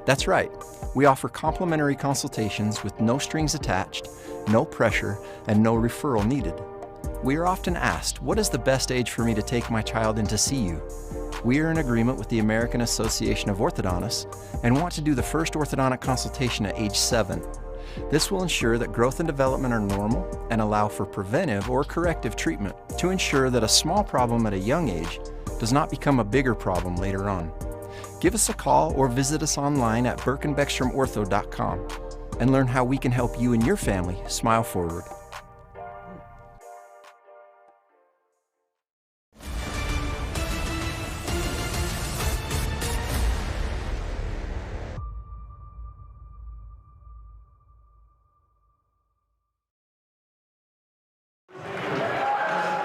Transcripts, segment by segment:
That's right. We offer complimentary consultations with no strings attached, no pressure, and no referral needed. We are often asked, what is the best age for me to take my child in to see you? We are in agreement with the American Association of Orthodontists and want to do the first orthodontic consultation at age 7. This will ensure that growth and development are normal and allow for preventive or corrective treatment to ensure that a small problem at a young age does not become a bigger problem later on. Give us a call or visit us online at birkenbeckstromortho.com and learn how we can help you and your family smile forward.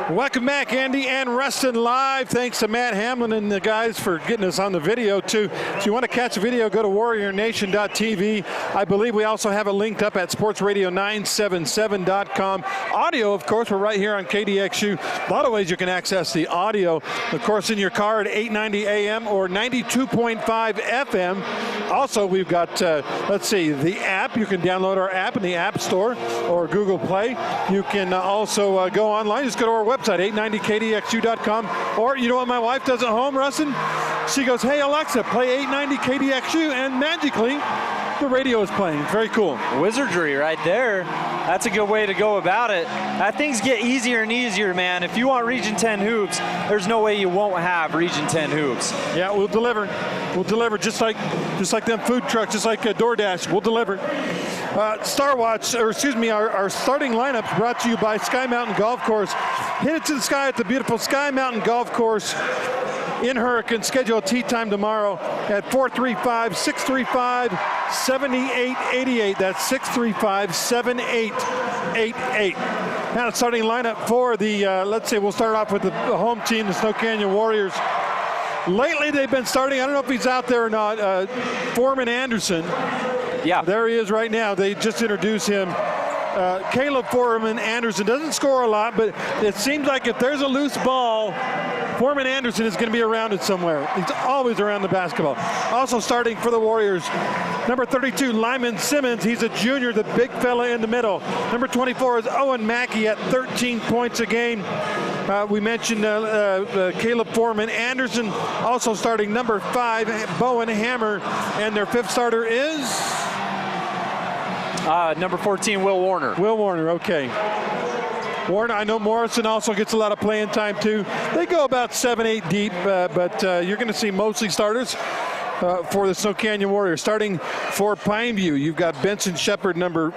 Welcome back, Andy and Rustin live. Thanks to Matt Hamlin and the guys for getting us on the video too. If you want to catch a video, go to warriornation.tv. I believe we also have it linked up at sportsradio977.com. Audio, of course, we're right here on KDXU. A lot of ways you can access the audio. Of course, in your car at 890 AM or 92.5 FM. Also, we've got, let's see, the app. You can download our app in the App Store or Google Play. You can also go online. Just go to our website, 890kdxu.com. Or you know what my wife does at home, Rustin? She goes, hey, Alexa, play 890 KDXU, and magically, the radio is playing. Very cool. Wizardry right there. That's a good way to go about it. Things get easier and easier, man. If you want Region 10 hoops, there's no way you won't have Region 10 hoops. Yeah, we'll deliver. We'll deliver just like them food trucks, just like DoorDash. We'll deliver. Our starting lineup brought to you by Sky Mountain Golf Course. Hit it to the sky at the beautiful Sky Mountain Golf Course in Hurricane. Schedule a tee time tomorrow at 435-635-7888. That's 635-7888. Now the starting lineup for the, let's say we'll start off with the home team, the Snow Canyon Warriors. Lately they've been starting, I don't know if he's out there or not, Foreman Anderson. Yeah. There he is right now. They just introduced him. Caleb Foreman Anderson doesn't score a lot, but it seems like if there's a loose ball, Foreman Anderson is going to be around it somewhere. He's always around the basketball. Also starting for the Warriors, number 32, Lyman Simmons. He's a junior, the big fella in the middle. Number 24 is Owen Mackey at 13 points a game. We mentioned Caleb Foreman Anderson. Also starting number 5, Bowen Hammer. And their 5th starter is? Number 14, Will Warner. Will Warner, okay. Warner, I know Morrison also gets a lot of playing time too. They go about 7-8 deep, but you're going to see mostly starters for the Snow Canyon Warriors. Starting for Pineview, you've got Benson Shepard, number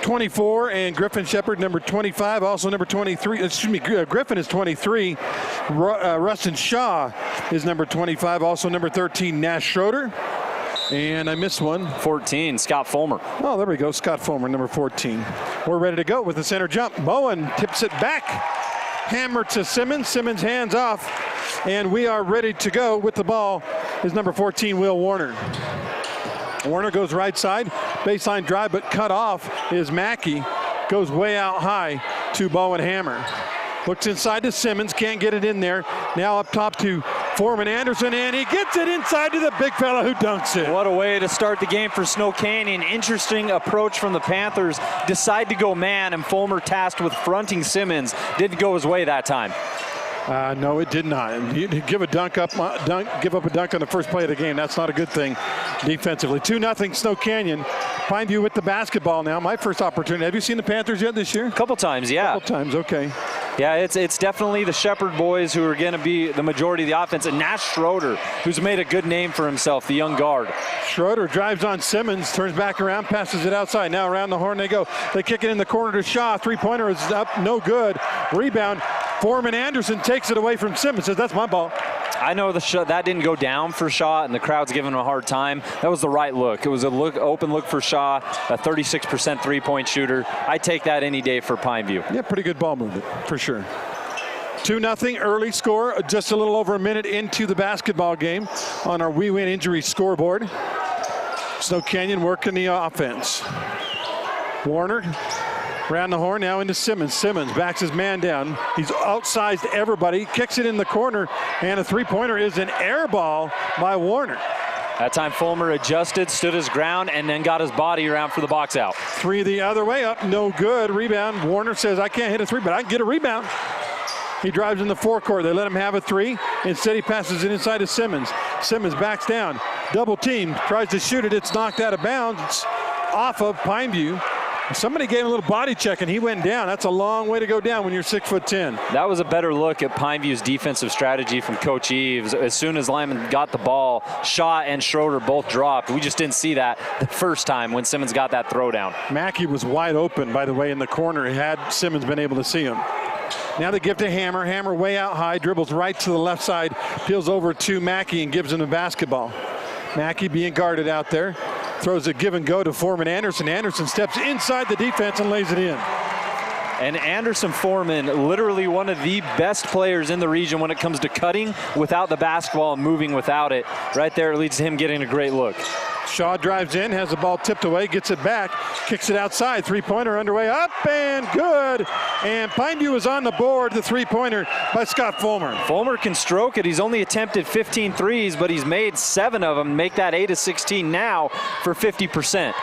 24, and Griffin Shepard, number 25. Also number 23, Griffin is 23. Rustin Shaw is number 25. Also number 13, Nash Schroeder. And I missed one. 14, Scott Fulmer. Oh, there we go, Scott Fulmer, number 14. We're ready to go with the center jump. Bowen tips it back. Hammer to Simmons. Simmons hands off. And we are ready to go with the ball is number 14, Will Warner. Warner goes right side. Baseline drive, but cut off is Mackey. Goes way out high to Bowen Hammer. Looks inside to Simmons, can't get it in there. Now up top to Foreman Anderson, and he gets it inside to the big fella who dunks it. What a way to start the game for Snow Canyon. Interesting approach from the Panthers. Decide to go man, and Fulmer tasked with fronting Simmons. Didn't go his way that time. No, it did not. And you give a give up a dunk on the first play of the game. That's not a good thing defensively. 2-0 Snow Canyon. Pineview with the basketball now. My first opportunity. Have you seen the Panthers yet this year? A couple times, yeah. A couple times, okay. Yeah, it's definitely the Shepherd boys who are going to be the majority of the offense. And Nash Schroeder, who's made a good name for himself, the young guard. Schroeder drives on Simmons, turns back around, passes it outside. Now around the horn they go. They kick it in the corner to Shaw. Three-pointer is up, no good. Rebound. Foreman Anderson takes it away from Simmons, says, that's my ball. I know that didn't go down for Shaw, and the crowd's giving him a hard time. That was the right look. It was open look for Shaw, a 36% three-point shooter. I take that any day for Pineview. Yeah, pretty good ball movement, for sure. 2-0 early score, just a little over a minute into the basketball game on our We Win injury scoreboard. Snow Canyon working the offense. Warner around the horn, now into Simmons. Simmons backs his man down. He's outsized everybody, kicks it in the corner, and a three-pointer is an air ball by Warner. That time Fulmer adjusted, stood his ground, and then got his body around for the box out. 3 the other way, up, no good. Rebound. Warner says, I can't hit a 3, but I can get a rebound. He drives in the forecourt. They let him have a 3. Instead, he passes it inside to Simmons. Simmons backs down. Double team. Tries to shoot it. It's knocked out of bounds. It's off of Pineview. Somebody gave him a little body check, and he went down. That's a long way to go down when you're 6'10". That was a better look at Pineview's defensive strategy from Coach Eves. As soon as Lyman got the ball, Shaw and Schroeder both dropped. We just didn't see that the first time when Simmons got that throwdown. Mackey was wide open, by the way, in the corner. Had Simmons been able to see him. Now they give to Hammer. Hammer way out high, dribbles right to the left side, peels over to Mackey and gives him the basketball. Mackey being guarded out there. Throws a give and go to Foreman Anderson. Anderson steps inside the defense and lays it in. And Anderson Foreman, literally one of the best players in the region when it comes to cutting without the basketball and moving without it. Right there, it leads to him getting a great look. Shaw drives in, has the ball tipped away, gets it back, kicks it outside. Three-pointer underway, up and good. And Pineview is on the board, the three-pointer by Scott Fulmer. Fulmer can stroke it. He's only attempted 15 threes, but he's made 7 of them. Make that 8 of 16 now for 50%.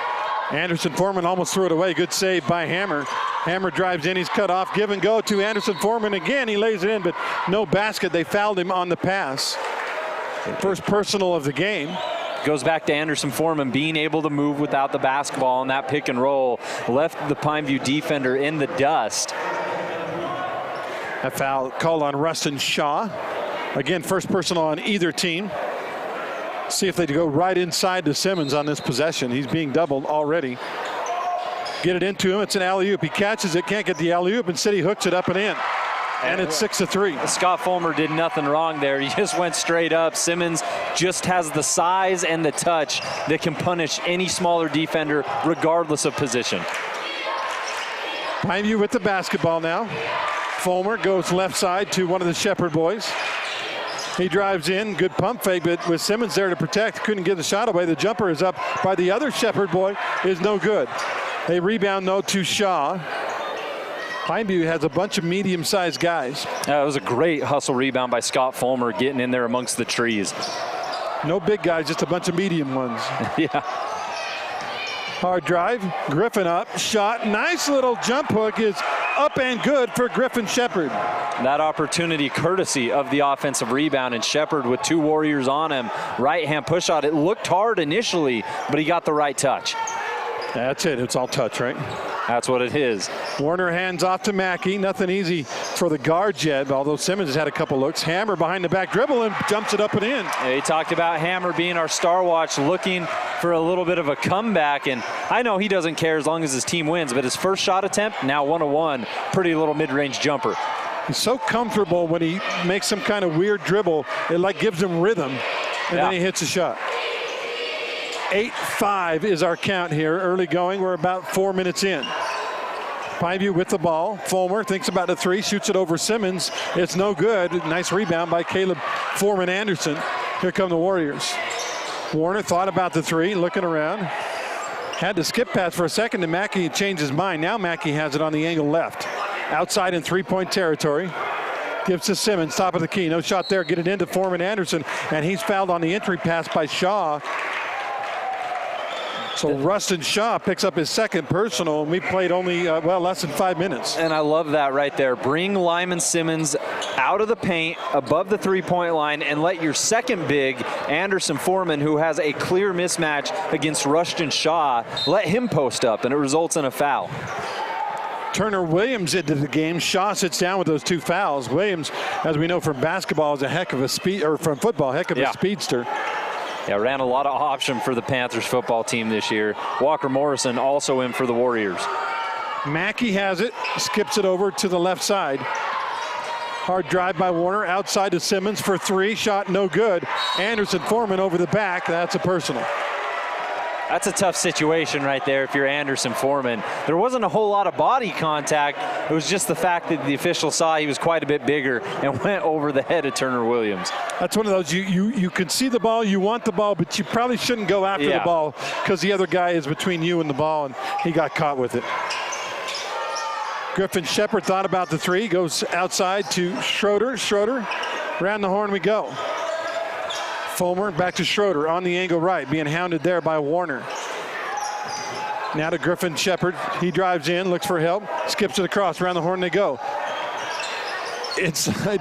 Anderson Foreman almost threw it away. Good save by Hammer. Hammer drives in, he's cut off. Give and go to Anderson Foreman again. He lays it in, but no basket. They fouled him on the pass. First personal of the game. Goes back to Anderson Foreman being able to move without the basketball on that pick and roll. Left the Pineview defender in the dust. A foul called on Rustin Shaw. Again, first personal on either team. See if they go right inside to Simmons on this possession. He's being doubled already. Get it into him. It's an alley-oop. He catches it, can't get the alley-oop. Instead, he hooks it up and in. And it's 6-3. Scott Fulmer did nothing wrong there. He just went straight up. Simmons just has the size and the touch that can punish any smaller defender regardless of position. Pineview with the basketball now. Fulmer goes left side to one of the Shepherd boys. He drives in, good pump fake, but with Simmons there to protect, couldn't get the shot away. The jumper is up by the other Shepherd boy, is no good. They rebound though to Shaw. Pineview has a bunch of medium-sized guys. It was a great hustle rebound by Scott Fulmer getting in there amongst the trees. No big guys, just a bunch of medium ones. Yeah. Hard drive, Griffin up, shot, nice little jump hook is up and good for Griffin Shepherd. That opportunity courtesy of the offensive rebound, and Shepherd with 2 Warriors on him. Right-hand push shot. It looked hard initially, but he got the right touch. That's it, it's all touch, right? That's what it is. Warner hands off to Mackey. Nothing easy for the guards yet, although Simmons has had a couple looks. Hammer behind the back dribble and jumps it up and in. He talked about Hammer being our star watch, looking for a little bit of a comeback, and I know he doesn't care as long as his team wins, but his first shot attempt, now 1-1, pretty little mid-range jumper. He's so comfortable when he makes some kind of weird dribble, it like gives him rhythm, and then he hits a shot. 8-5 is our count here. Early going, we're about 4 minutes in. Pineview with the ball. Fulmer thinks about a 3, shoots it over Simmons. It's no good. Nice rebound by Caleb Foreman Anderson. Here come the Warriors. Warner thought about the 3, looking around. Had to skip pass for a second, and Mackey changed his mind. Now Mackey has it on the angle left. Outside in 3-point territory. Gives to Simmons, top of the key. No shot there. Get it into Foreman Anderson, and he's fouled on the entry pass by Shaw. So Rustin Shaw picks up his second personal, and we played only, less than 5 minutes. And I love that right there. Bring Lyman Simmons out of the paint, above the 3-point line, and let your second big, Anderson Foreman, who has a clear mismatch against Rustin Shaw, let him post up, and it results in a foul. Turner Williams into the game. Shaw sits down with those 2 fouls. Williams, as we know from basketball, is a heck of a from football, heck of a speedster. Yeah, ran a lot of option for the Panthers football team this year. Walker Morrison also in for the Warriors. Mackey has it, skips it over to the left side. Hard drive by Warner, outside to Simmons for 3, shot no good. Anderson Foreman over the back, that's a personal. That's a tough situation right there if you're Anderson Foreman. There wasn't a whole lot of body contact. It was just the fact that the official saw he was quite a bit bigger and went over the head of Turner Williams. That's one of those, you can see the ball, you want the ball, but you probably shouldn't go after the ball because the other guy is between you and the ball, and he got caught with it. Griffin Shepherd thought about the 3, goes outside to Schroeder. Schroeder, around the horn we go. Fulmer back to Schroeder on the angle right, being hounded there by Warner. Now to Griffin Shepard. He drives in, looks for help, skips it across. Around the horn they go. Inside,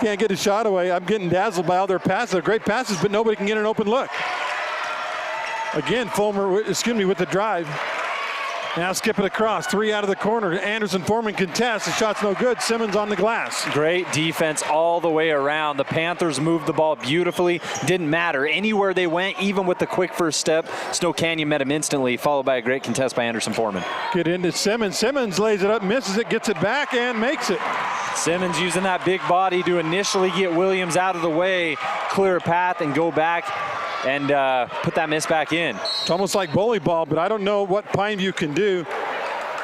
can't get a shot away. I'm getting dazzled by all their passes. They're great passes, but nobody can get an open look. Again, Fulmer, with the drive. Now skip it across, 3 out of the corner. Anderson Foreman contests, the shot's no good. Simmons on the glass. Great defense all the way around. The Panthers moved the ball beautifully. Didn't matter. Anywhere they went, even with the quick first step, Snow Canyon met him instantly, followed by a great contest by Anderson Foreman. Get into Simmons. Simmons lays it up, misses it, gets it back, and makes it. Simmons using that big body to initially get Williams out of the way, clear a path, and go back and put that miss back in. It's almost like bully ball, but I don't know what Pineview can do.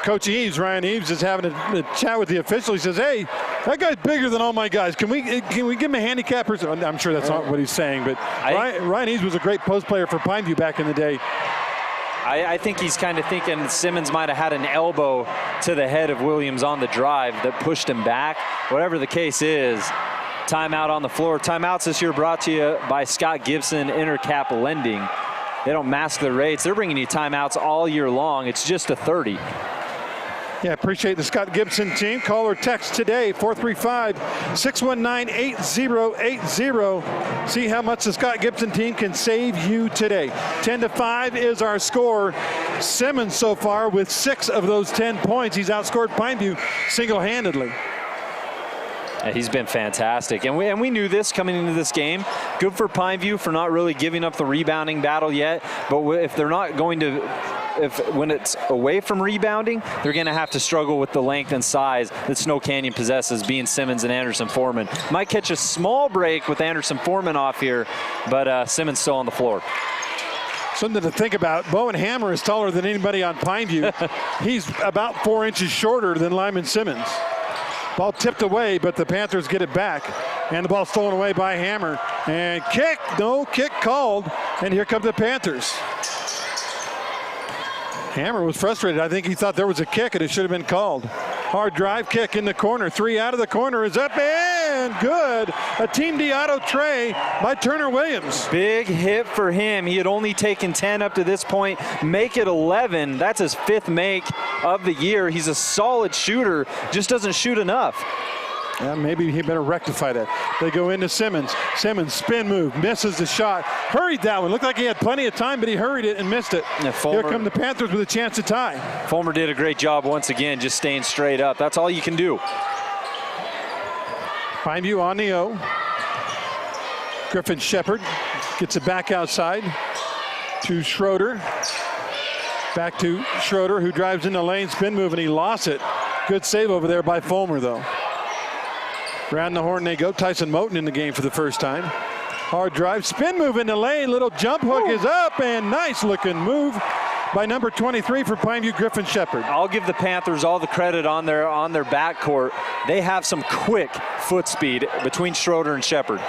Coach Eves, Ryan Eves, is having a chat with the official. He says, hey, that guy's bigger than all my guys. Can we give him a handicap? I'm sure that's not what he's saying, but Ryan Eves was a great post player for Pineview back in the day. I think he's kind of thinking Simmons might have had an elbow to the head of Williams on the drive that pushed him back. Whatever the case is, timeout on the floor. Timeouts this year brought to you by Scott Gibson Intercap Lending. They don't mask the rates. They're bringing you timeouts all year long. It's just a 30. Yeah, appreciate the Scott Gibson team. Call or text today, 435-619-8080. See how much the Scott Gibson team can save you today. 10-5 is our score. Simmons so far with 6 of those 10 points. He's outscored Pineview single-handedly. He's been fantastic, and we knew this coming into this game. Good for Pineview for not really giving up the rebounding battle yet, but if they're not going to, when it's away from rebounding, they're going to have to struggle with the length and size that Snow Canyon possesses, being Simmons and Anderson Foreman. Might catch a small break with Anderson Foreman off here, but Simmons still on the floor. Something to think about. Bowen Hammer is taller than anybody on Pineview. He's about 4 inches shorter than Lyman Simmons. Ball tipped away, but the Panthers get it back. And the ball stolen away by Hammer. And kick, no kick called. And here come the Panthers. Hammer was frustrated. I think he thought there was a kick and it should have been called. Hard drive kick in the corner. 3 out of the corner is up and good. A Team Diato tray by Turner Williams. Big hit for him. He had only taken 10 up to this point. Make it 11. That's his 5th make of the year. He's a solid shooter, just doesn't shoot enough. Yeah, maybe he better rectify that. They go into Simmons. Simmons, spin move, misses the shot. Hurried that one. Looked like he had plenty of time, but he hurried it and missed it. Here come the Panthers with a chance to tie. Fulmer did a great job once again, just staying straight up. That's all you can do. Pineview on the O. Griffin Shepard gets it back outside to Schroeder. Back to Schroeder, who drives in the lane, spin move, and he lost it. Good save over there by Fulmer, though. Around the horn they go. Tyson Moten in the game for the first time. Hard drive, spin move in the lane. Little jump hook is up, and nice looking move by number 23 for Pineview, Griffin Shepard. I'll give the Panthers all the credit on their backcourt. They have some quick foot speed between Schroeder and Shepard.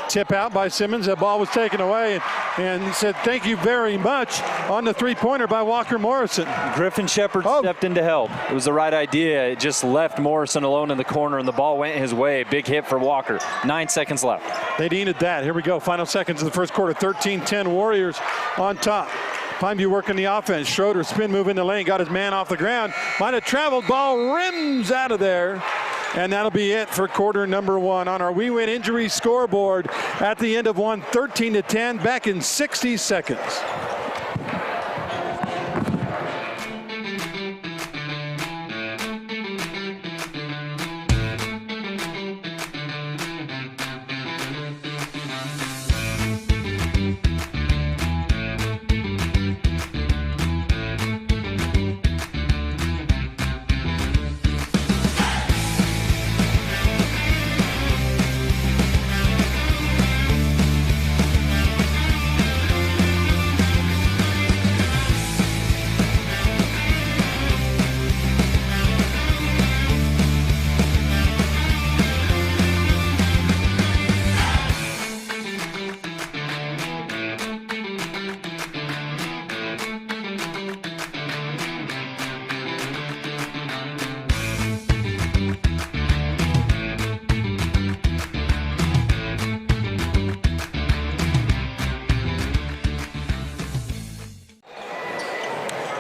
Tip out by Simmons. That ball was taken away, and he said thank you very much on the three-pointer by Walker Morrison. Griffin Shepard stepped in to help. It was the right idea. It just left Morrison alone in the corner, and the ball went his way. Big hit for Walker. 9 seconds left. They needed that. Here we go. Final seconds of the first quarter. 13-10 Warriors on top. Pineview working the offense. Schroeder spin move in the lane. Got his man off the ground. Might have traveled. Ball rims out of there. And that'll be it for quarter number 1 on our We Win Injury scoreboard at the end of one, 13-10, back in 60 seconds.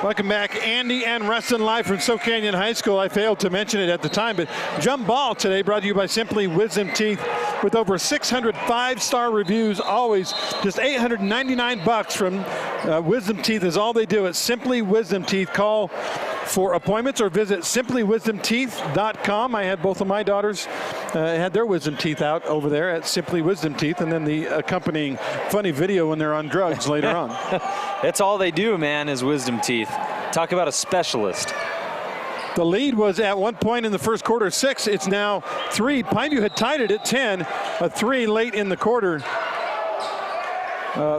Welcome back, Andy and Rustin live from Soak Canyon High School. I failed to mention it at the time, but Jump Ball today brought to you by Simply Wisdom Teeth, with over 600 5-star reviews. Always just $899 from Wisdom Teeth is all they do at Simply Wisdom Teeth. Call for appointments or visit simplywisdomteeth.com. I had both of my daughters had their wisdom teeth out over there at Simply Wisdom Teeth, and then the accompanying funny video when they're on drugs later on. That's all they do, man, is wisdom teeth. Talk about a specialist. The lead was at one point in the first quarter 6. It's now 3. Pineview had tied it at 10. A 3 late in the quarter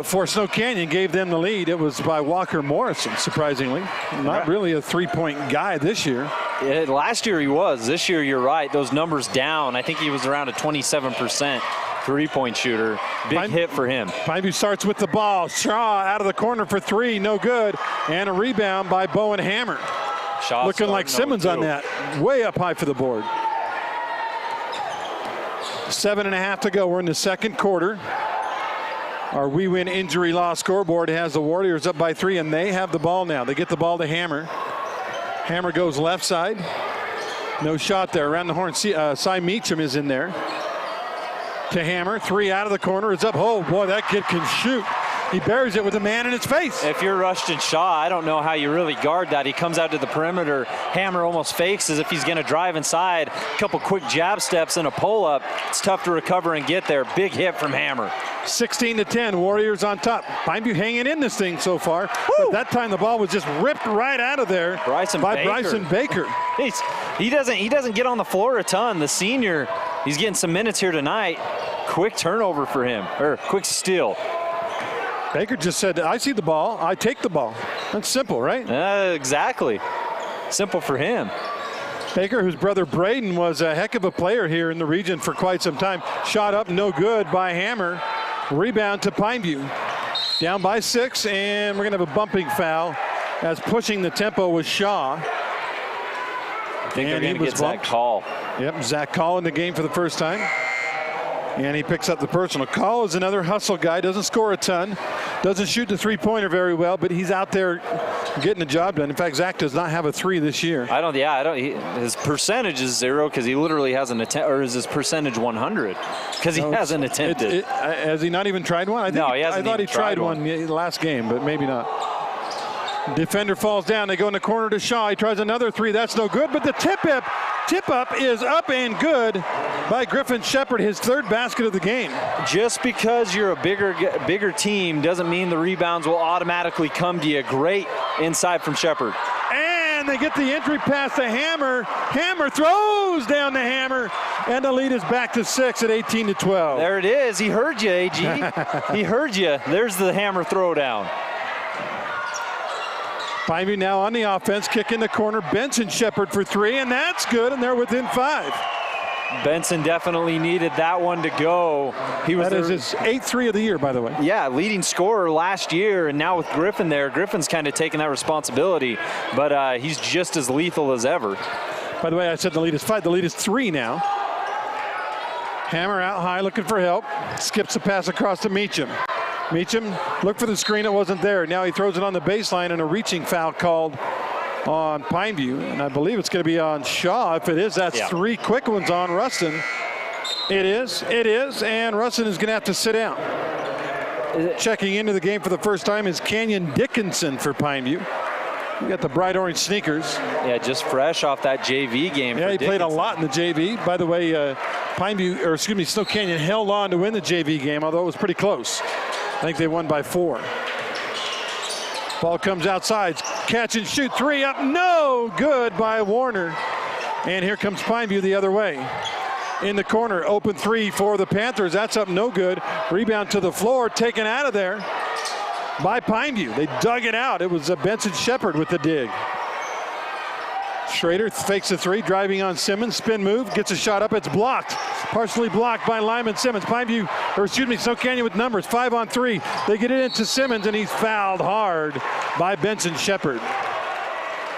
for Snow Canyon gave them the lead. It was by Walker Morrison, surprisingly. Not really a three-point guy this year. Last year he was. This year, you're right. Those numbers down. I think he was around a 27% three-point shooter. Big hit for him. Pineview starts with the ball. Shaw out of the corner for 3. No good. And a rebound by Bowen Hammer. Shot looking like Simmons on that. Way up high for the board. 7.5 to go. We're in the second quarter. Our We Win Injury Law scoreboard has the Warriors up by 3, and they have the ball now. They get the ball to Hammer. Hammer goes left side. No shot there. Around the horn, Cy Meacham is in there. To Hammer. 3 out of the corner. It's up. Oh, boy, that kid can shoot. He buries it with a man in his face. If you're Rushton Shaw, I don't know how you really guard that. He comes out to the perimeter. Hammer almost fakes as if he's going to drive inside. A couple quick jab steps and a pull-up. It's tough to recover and get there. Big hit from Hammer. 16-10, Warriors on top. Pineview hanging in this thing so far. But that time the ball was just ripped right out of there by Bryson Baker. He doesn't get on the floor a ton. The senior, he's getting some minutes here tonight. Quick turnover for him, or quick steal. Baker just said, I see the ball, I take the ball. That's simple, right? Exactly. Simple for him. Baker, whose brother Braden was a heck of a player here in the region for quite some time. Shot up, no good by Hammer. Rebound to Pineview. Down by 6, and we're going to have a bumping foul as pushing the tempo was Shaw. I think they're going to get Zach Call. Yep, Zach Call in the game for the first time. And he picks up the personal. Call is another hustle guy, doesn't score a ton, doesn't shoot the three-pointer very well, but he's out there getting the job done. In fact, Zach does not have a 3 this year. His percentage is 0 because he literally hasn't attempted, or is his percentage 100? Because he hasn't attempted. Has he not even tried one? No, he hasn't. I thought he tried one last game, but maybe not. Defender falls down. They go in the corner to Shaw. He tries another 3. That's no good, but the tip-up is up and good by Griffin Shepard, his 3rd basket of the game. Just because you're a bigger team doesn't mean the rebounds will automatically come to you. Great inside from Shepard. And they get the entry pass to Hammer. Hammer throws down the Hammer, and the lead is back to 6 at 18-12. There it is. He heard you, AG. He heard you. There's the Hammer throwdown. Pineview now on the offense, kick in the corner. Benson Shepard for 3, and that's good, and they're within 5. Benson definitely needed that one to go. That is his 8th 3 of the year, by the way. Yeah, leading scorer last year, and now with Griffin there, Griffin's kind of taking that responsibility, but he's just as lethal as ever. By the way, I said the lead is 5. The lead is 3 now. Hammer out high, looking for help. Skips the pass across to Meacham. Meacham looked for the screen, it wasn't there. Now he throws it on the baseline, and a reaching foul called on Pineview, and I believe it's going to be on Shaw. If it is, that's 3 quick ones on Rustin. It is, and Rustin is going to have to sit down. Checking into the game for the first time is Canyon Dickinson for Pineview. You got the bright orange sneakers. Yeah, just fresh off that JV game. Yeah, he played a lot in the JV. By the way, Snow Canyon held on to win the JV game, although it was pretty close. I think they won by 4. Ball comes outside, catch and shoot, 3 up, no good by Warner. And here comes Pineview the other way. In the corner, open 3 for the Panthers, that's up, no good. Rebound to the floor, taken out of there by Pineview. They dug it out. It was Benson Shepard with the dig. Schrader fakes a 3, driving on Simmons, spin move, gets a shot up, it's blocked. Partially blocked by Lyman Simmons. Snow Canyon with numbers, 5 on 3. They get it into Simmons, and he's fouled hard by Benson Shepard.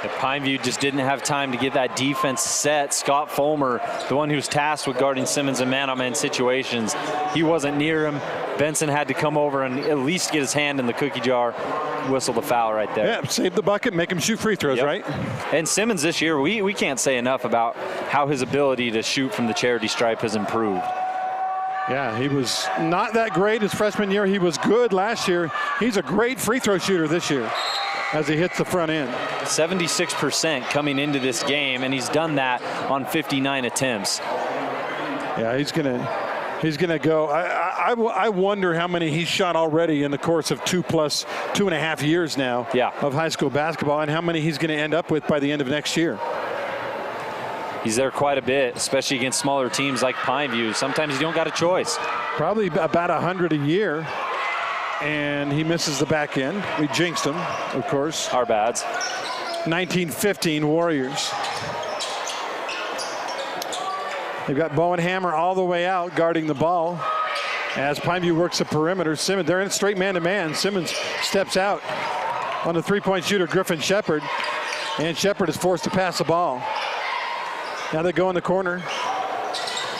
If Pineview just didn't have time to get that defense set. Scott Fulmer, the one who's tasked with guarding Simmons in man-on-man situations, he wasn't near him. Benson had to come over and at least get his hand in the cookie jar, whistle the foul right there. Yeah, save the bucket, make him shoot free throws, right? And Simmons this year, we can't say enough about how his ability to shoot from the charity stripe has improved. Yeah, he was not that great his freshman year. He was good last year. He's a great free throw shooter this year as he hits the front end. 76% coming into this game, and he's done that on 59 attempts. Yeah, he's gonna go. I wonder how many he's shot already in the course of 2.5 years now of high school basketball, and how many he's going to end up with by the end of next year. He's there quite a bit, especially against smaller teams like Pineview. Sometimes you don't got a choice. Probably about 100 a year. And he misses the back end. We jinxed him, of course. Our bads. 19-15 Warriors. They've got Bowen Hammer all the way out guarding the ball as Pineview works the perimeter. Simmons, they're in straight man-to-man. Simmons steps out on the three-point shooter, Griffin Shepard. And Shepard is forced to pass the ball. Now they go in the corner.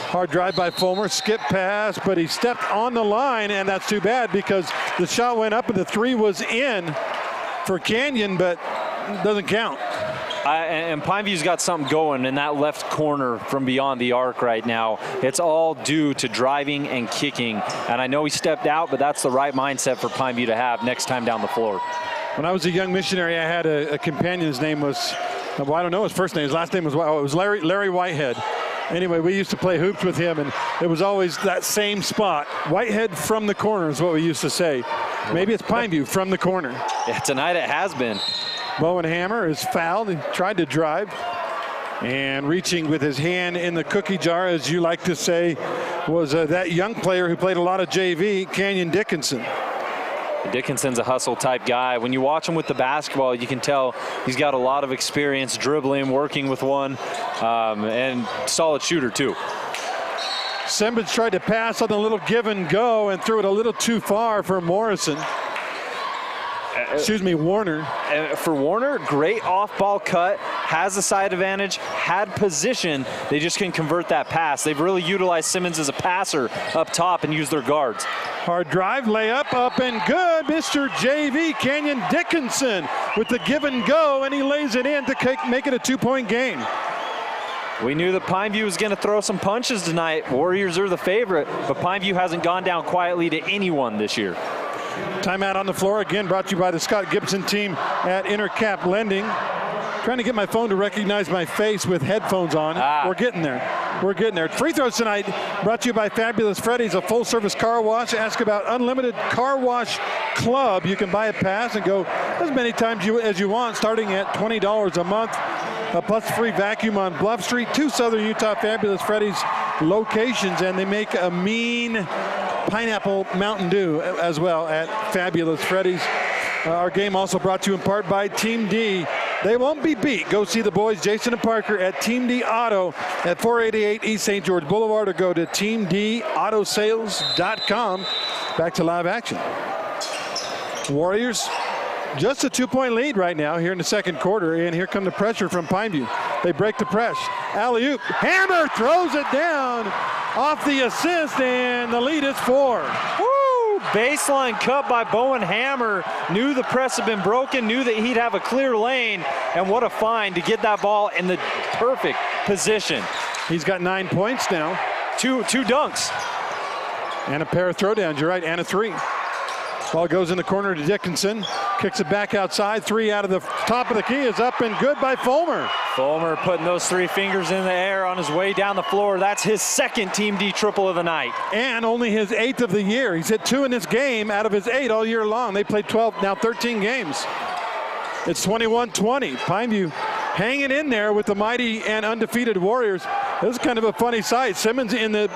Hard drive by Fulmer, skip pass, but he stepped on the line, and that's too bad because the shot went up and the three was in for Canyon, but doesn't count. And Pineview's got something going in that left corner from beyond the arc right now. It's all due to driving and kicking. And I know he stepped out, but that's the right mindset for Pineview to have next time down the floor. When I was a young missionary, I had a companion. His name was, well, I don't know his first name. His last name was, it was Larry Whitehead. Anyway, we used to play hoops with him, and it was always that same spot. Whitehead from the corner is what we used to say. Maybe it's Pineview from the corner. Yeah, tonight it has been. Bowen Hammer is fouled. He tried to drive. And reaching with his hand in the cookie jar, as you like to say, was that young player who played a lot of JV, Canyon Dickinson. Dickinson's a hustle type guy. When you watch him with the basketball, you can tell he's got a lot of experience dribbling, working with one, and solid shooter too. Simmons tried to pass on the little give and go and threw it a little too far for Morrison. Excuse me, Warner. For Warner, great off-ball cut, has the side advantage, had position. They just can convert that pass. They've really utilized Simmons as a passer up top and used their guards. Hard drive, layup, up and good. Mr. JV, Canyon Dickinson with the give and go, and he lays it in to make it a two-point game. We knew that Pineview was going to throw some punches tonight. Warriors are the favorite, but Pineview hasn't gone down quietly to anyone this year. Timeout on the floor, again brought to you by the Scott Gibson team at Intercap Lending. Trying to get my phone to recognize my face with headphones on. We're getting there. We're getting there. Free throws tonight brought to you by Fabulous Freddy's, a full-service car wash. Ask about Unlimited Car Wash Club. You can buy a pass and go as many times as you want, starting at $20 a month. Plus free vacuum on Bluff Street. 2 Southern Utah Fabulous Freddy's locations, and they make a mean pineapple Mountain Dew as well at Fabulous Freddy's. Our game also brought to you in part by Team D. They won't be beat. Go see the boys, Jason and Parker, at Team D Auto at 488 East St. George Boulevard, or go to teamdautosales.com. Back to live action. Warriors, just a 2-point lead right now here in the second quarter, and here come the pressure from Pineview. They break the press. Alley-oop. Hammer throws it down off the assist, and the lead is 4. Baseline cut by Bowen Hammer. Knew the press had been broken, knew that he'd have a clear lane, and what a find to get that ball in the perfect position. He's got 9 points now. Two dunks. And a pair of throwdowns, you're right, and a 3. Ball goes in the corner to Dickinson. Kicks it back outside. 3 out of the top of the key is up and good by Fulmer. Fulmer putting those 3 fingers in the air on his way down the floor. That's his second Team D triple of the night. And only his 8th of the year. He's hit 2 in this game out of his 8 all year long. They played 12, now 13 games. It's 21-20. Pineview hanging in there with the mighty and undefeated Warriors. This is kind of a funny sight. Simmons in the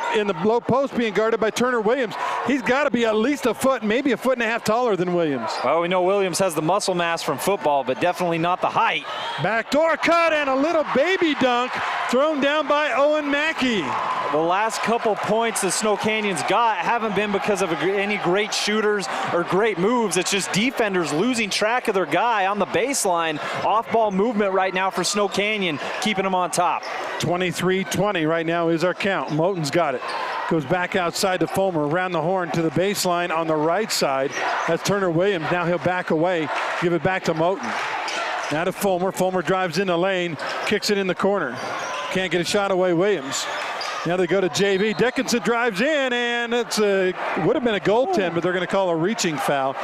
low post being guarded by Turner Williams. He's got to be at least a foot, maybe a foot and a half taller than Williams. Well, we know Williams has the muscle mass from football, but definitely not the height. Backdoor cut and a little baby dunk thrown down by Owen Mackey. the last couple points that Snow Canyon's got haven't been because of any great shooters or great moves. It's just defenders losing track of their guy on the baseline. Off-ball movement right now for Snow Canyon, keeping them on top. 23-20 right now is our count. Moten's got it. Goes back outside to Fulmer, around the horn to the baseline on the right side. That's Turner Williams. Now he'll back away, give it back to Moten. Now to Fulmer. Fulmer drives in the lane, kicks it in the corner. Can't get a shot away, Williams. Now they go to JV. Dickinson drives in, and it's would have been a goaltend, but they're going to call a reaching foul.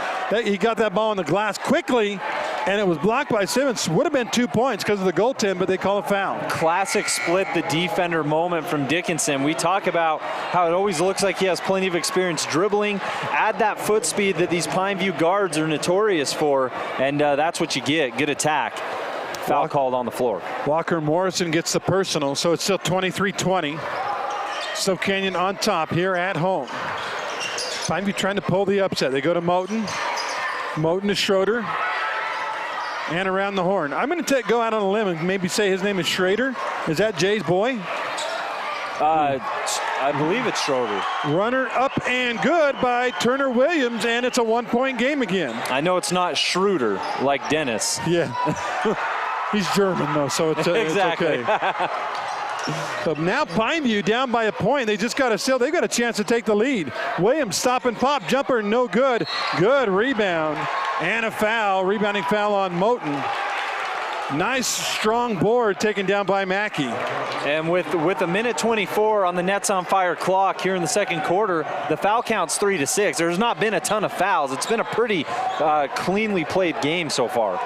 He got that ball on the glass quickly, and it was blocked by Simmons. Would have been 2 points because of the goaltend, but they call a foul. Classic split the defender moment from Dickinson. We talk about how it always looks like he has plenty of experience dribbling. Add that foot speed that these Pineview guards are notorious for, and that's what you get. Good attack. Foul called on the floor. Walker Morrison gets the personal, so it's still 23-20. Snow Canyon on top here at home. Pineview trying to pull the upset. They go to Moten. Moten to Schroeder. And around the horn. I'm going to go out on a limb and maybe say his name is Schrader. Is that Jay's boy? I believe it's Schroeder. Runner up and good by Turner Williams, and it's a 1-point game again. I know it's not Schroeder like Dennis. Yeah. He's German, though, so it's exactly. It's okay. But now Pineview down by a point. They just got a steal. They've got a chance to take the lead. Williams stop and pop. Jumper, no good. Good rebound. And a foul. Rebounding foul on Moten. Nice, strong board taken down by Mackey. And with a minute 24 on the Nets on Fire clock here in the second quarter, the foul count's 3-6. There's not been a ton of fouls. It's been a pretty cleanly played game so far.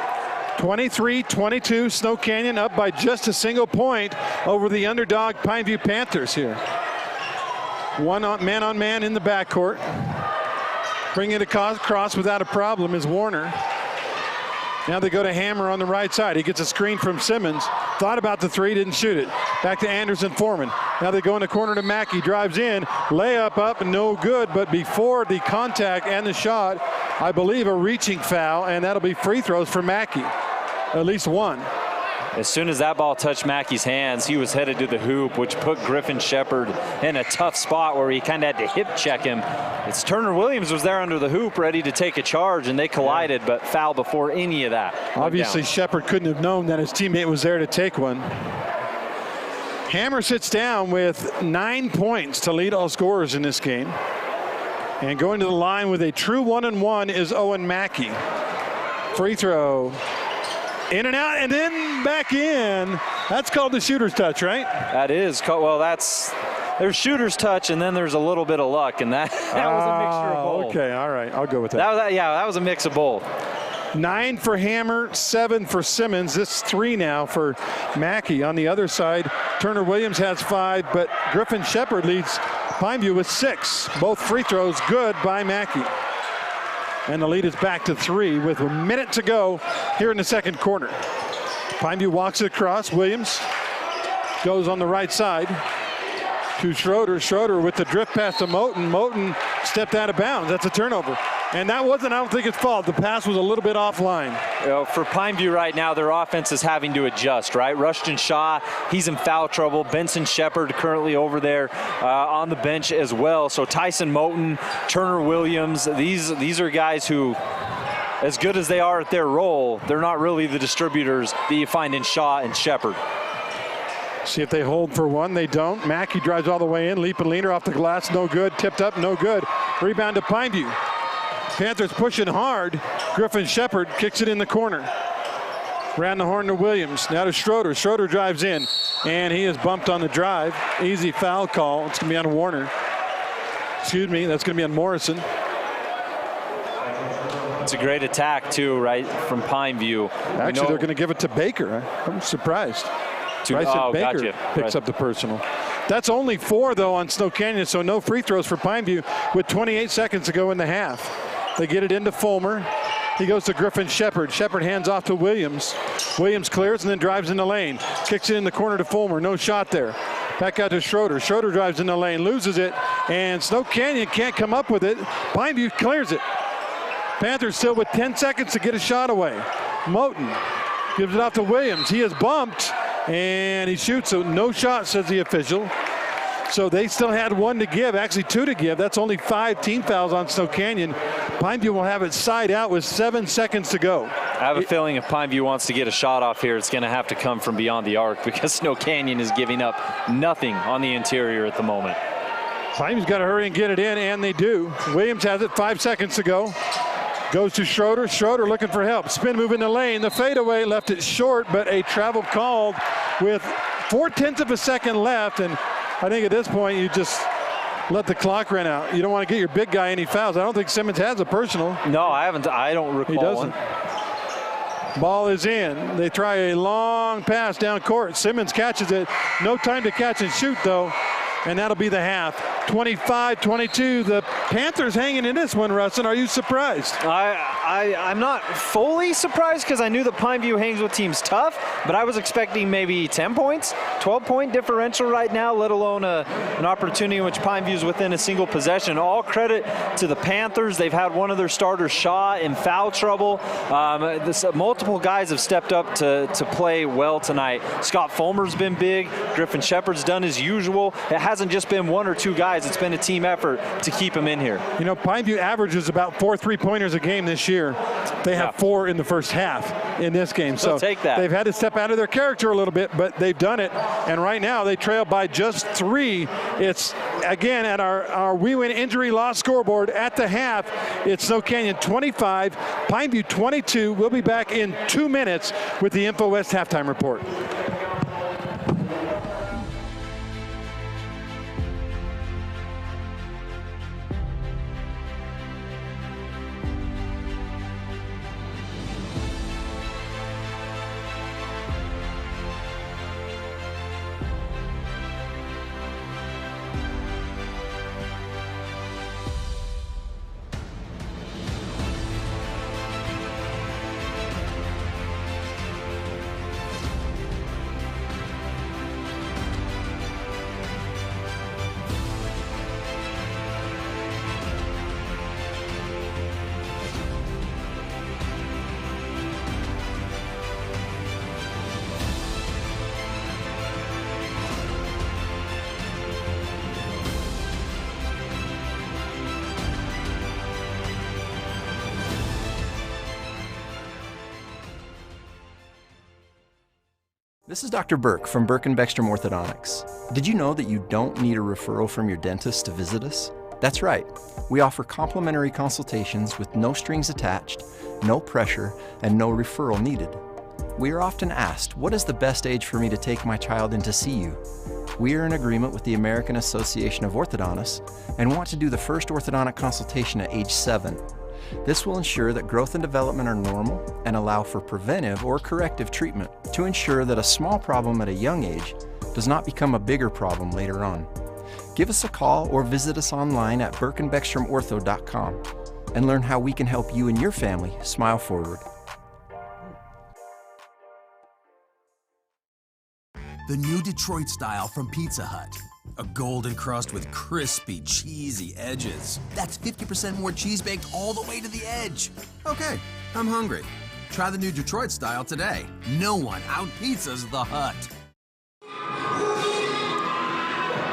23-22, Snow Canyon up by just a single point over the underdog Pineview Panthers here. Man on man in the backcourt. Bringing it across without a problem is Warner. Now they go to Hammer on the right side. He gets a screen from Simmons. Thought about the three, didn't shoot it. Back to Anderson Foreman. Now they go in the corner to Mackey. Drives in. Layup up, no good. But before the contact and the shot, I believe a reaching foul, and that'll be free throws for Mackey. At least one. As soon as that ball touched Mackey's hands, he was headed to the hoop, which put Griffin Shepard in a tough spot where he kind of had to hip check him. It's Turner Williams was there under the hoop ready to take a charge, and they collided, but foul before any of that. Obviously, Shepard couldn't have known that his teammate was there to take one. Hammer sits down with 9 points to lead all scorers in this game. And going to the line with a true 1-and-1 is Owen Mackey. Free throw. In and out, and then back in. That's called the shooter's touch, right? That is called, well, there's shooter's touch, and then there's a little bit of luck, and that was a mixture of both. Okay, all right, I'll go with that. That was a mix of both. 9 for Hammer, 7 for Simmons. This is 3 now for Mackey. On the other side, Turner Williams has 5, but Griffin Shepard leads Pineview with 6. Both free throws good by Mackey. And the lead is back to 3 with a minute to go here in the second quarter. Pineview walks it across. Williams goes on the right side to Schroeder. Schroeder with the drift pass to Moten. Moten stepped out of bounds. That's a turnover. And that wasn't, I don't think, it's fault. The pass was a little bit offline. You know, for Pineview right now, their offense is having to adjust, right? Rushton Shaw, he's in foul trouble. Benson Shepard currently over there on the bench as well. So Tyson Moten, Turner Williams, these are guys who, as good as they are at their role, they're not really the distributors that you find in Shaw and Shepard. See if they hold for one. They don't. Mackey drives all the way in. Leap and leaner off the glass. No good. Tipped up. No good. Rebound to Pineview. Panthers pushing hard. Griffin Shepard kicks it in the corner. Round the horn to Williams. Now to Schroeder. Schroeder drives in, and he is bumped on the drive. Easy foul call. It's going to be on Warner. Excuse me. That's going to be on Morrison. It's a great attack, too, right, from Pineview. Actually, they're going to give it to Baker. I'm surprised. Baker picks up the personal. That's only 4, though, on Snow Canyon, so no free throws for Pineview with 28 seconds to go in the half. They get it into Fulmer. He goes to Griffin Shepard. Shepard hands off to Williams. Williams clears and then drives in the lane. Kicks it in the corner to Fulmer. No shot there. Back out to Schroeder. Schroeder drives in the lane, loses it, and Snow Canyon can't come up with it. Pineview clears it. Panthers still with 10 seconds to get a shot away. Moten gives it off to Williams. He is bumped, and he shoots, so no shot, says the official. So they still had 1 to give, actually 2 to give. That's only 5 team fouls on Snow Canyon. Pineview will have it side out with 7 seconds to go. I have a feeling if Pineview wants to get a shot off here, it's going to have to come from beyond the arc because Snow Canyon is giving up nothing on the interior at the moment. Pineview's got to hurry and get it in, and they do. Williams has it, 5 seconds to go. Goes to Schroeder. Schroeder looking for help. Spin move in the lane. The fadeaway left it short, but a travel called with 0.4 of a second left. And I think at this point you just let the clock run out. You don't want to get your big guy any fouls. I don't think Simmons has a personal. No, I haven't. I don't recall He doesn't. one. Ball is in. They try a long pass down court. Simmons catches it. No time to catch and shoot though. And that'll be the half. 25-22. The Panthers hanging in this one, Rustin. Are you surprised? I'm not fully surprised because I knew that Pineview hangs with teams tough, but I was expecting maybe 10 points, 12-point differential right now, let alone an opportunity in which Pineview's within a single possession. All credit to the Panthers. They've had one of their starters, Shaw, in foul trouble. Multiple guys have stepped up to play well tonight. Scott Fulmer's been big. Griffin Shepard's done his usual. It hasn't just been 1 or 2 guys. It's been a team effort to keep him in here. You know, Pineview averages about 4 3-pointers a game this year. They have 4 in the first half in this game. So take that. They've had to step out of their character a little bit, but they've done it. And right now they trail by just 3. It's, again, at our We Win Injury Loss scoreboard at the half, it's Snow Canyon 25, Pineview 22. We'll be back in 2 minutes with the Info West halftime report. This is Dr. Burke from Burke & Beckstrom Orthodontics. Did you know that you don't need a referral from your dentist to visit us? That's right. We offer complimentary consultations with no strings attached, no pressure, and no referral needed. We are often asked, what is the best age for me to take my child in to see you? We are in agreement with the American Association of Orthodontists and want to do the first orthodontic consultation at age 7. This will ensure that growth and development are normal and allow for preventive or corrective treatment to ensure that a small problem at a young age does not become a bigger problem later on. Give us a call or visit us online at burkeandbeckstromortho.com and learn how we can help you and your family smile forward. The new Detroit style from Pizza Hut. A golden crust with crispy, cheesy edges. That's 50% more cheese baked all the way to the edge. Okay, I'm hungry. Try the new Detroit style today. No one out-pizzas the Hut.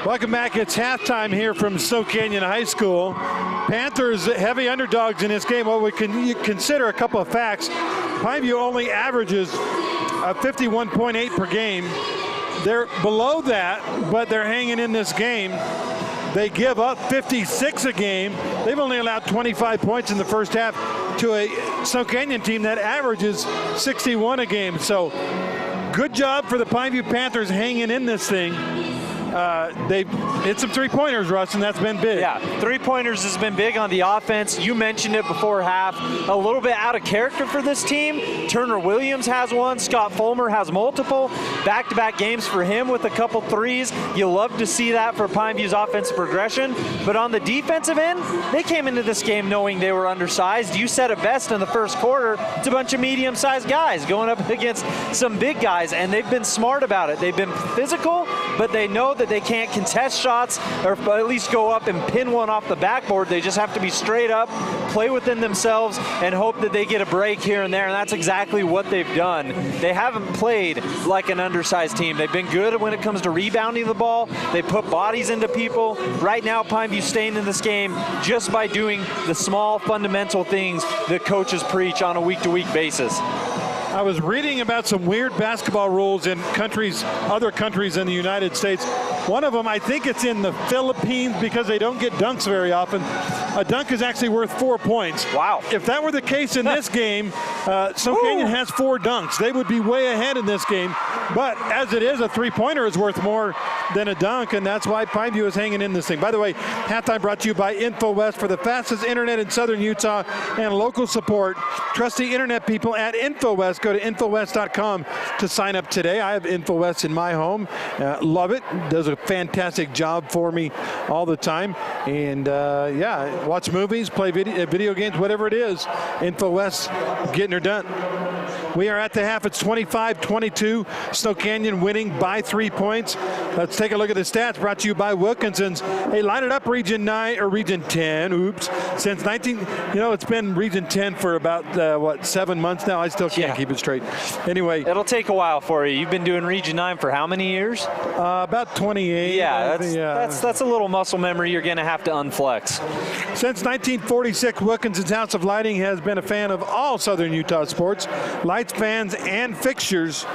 Welcome back. It's halftime here from Snow Canyon High School. Panthers heavy underdogs in this game. Well, we can consider a couple of facts. Pineview only averages 51.8 per game. They're below that, but they're hanging in this game. They give up 56 a game. They've only allowed 25 points in the first half to a Snow Canyon team that averages 61 a game. So good job for the Pineview Panthers hanging in this thing. They've hit some three-pointers, Russ, and that's been big. Yeah, three-pointers has been big on the offense. You mentioned it before half. A little bit out of character for this team. Turner Williams has one. Scott Fulmer has multiple. Back-to-back games for him with a couple threes. You love to see that for Pineview's offensive progression. But on the defensive end, they came into this game knowing they were undersized. You said it best in the first quarter. It's a bunch of medium-sized guys going up against some big guys, and they've been smart about it. They've been physical, but they know that they can't contest shots or at least go up and pin one off the backboard. They just have to be straight up, play within themselves and hope that they get a break here and there, and that's exactly what they've done. They haven't played like an undersized team. They've been good when it comes to rebounding the ball. They put bodies into people. Right now, Pine View staying in this game just by doing the small fundamental things that coaches preach on a week-to-week basis. I was reading about some weird basketball rules in other countries in the United States. One of them, I think it's in the Philippines because they don't get dunks very often. A dunk is actually worth 4 points. Wow. If that were the case in this game, Snow Canyon has 4 dunks. They would be way ahead in this game. But as it is, a three-pointer is worth more than a dunk, and that's why Pine View is hanging in this thing. By the way, halftime brought to you by InfoWest for the fastest internet in southern Utah and local support. Trusty internet people at InfoWest. Go to InfoWest.com to sign up today. I have InfoWest in my home. Love it. Does a fantastic job for me all the time. And yeah, watch movies, play video games, whatever it is. InfoWest getting her done. We are at the half. It's 25-22. Snow Canyon winning by 3 points. Let's take a look at the stats brought to you by Wilkinson's. Hey, line it up, Region 9 or Region 10. Oops. Since it's been Region 10 for about 7 months now. I still can't keep it straight. Anyway, it'll take a while for you. You've been doing Region 9 for how many years? About 28. Yeah, that's a little muscle memory you're going to have to unflex. Since 1946, Wilkinson's House of Lighting has been a fan of all Southern Utah sports. Lights, fans, and fixtures.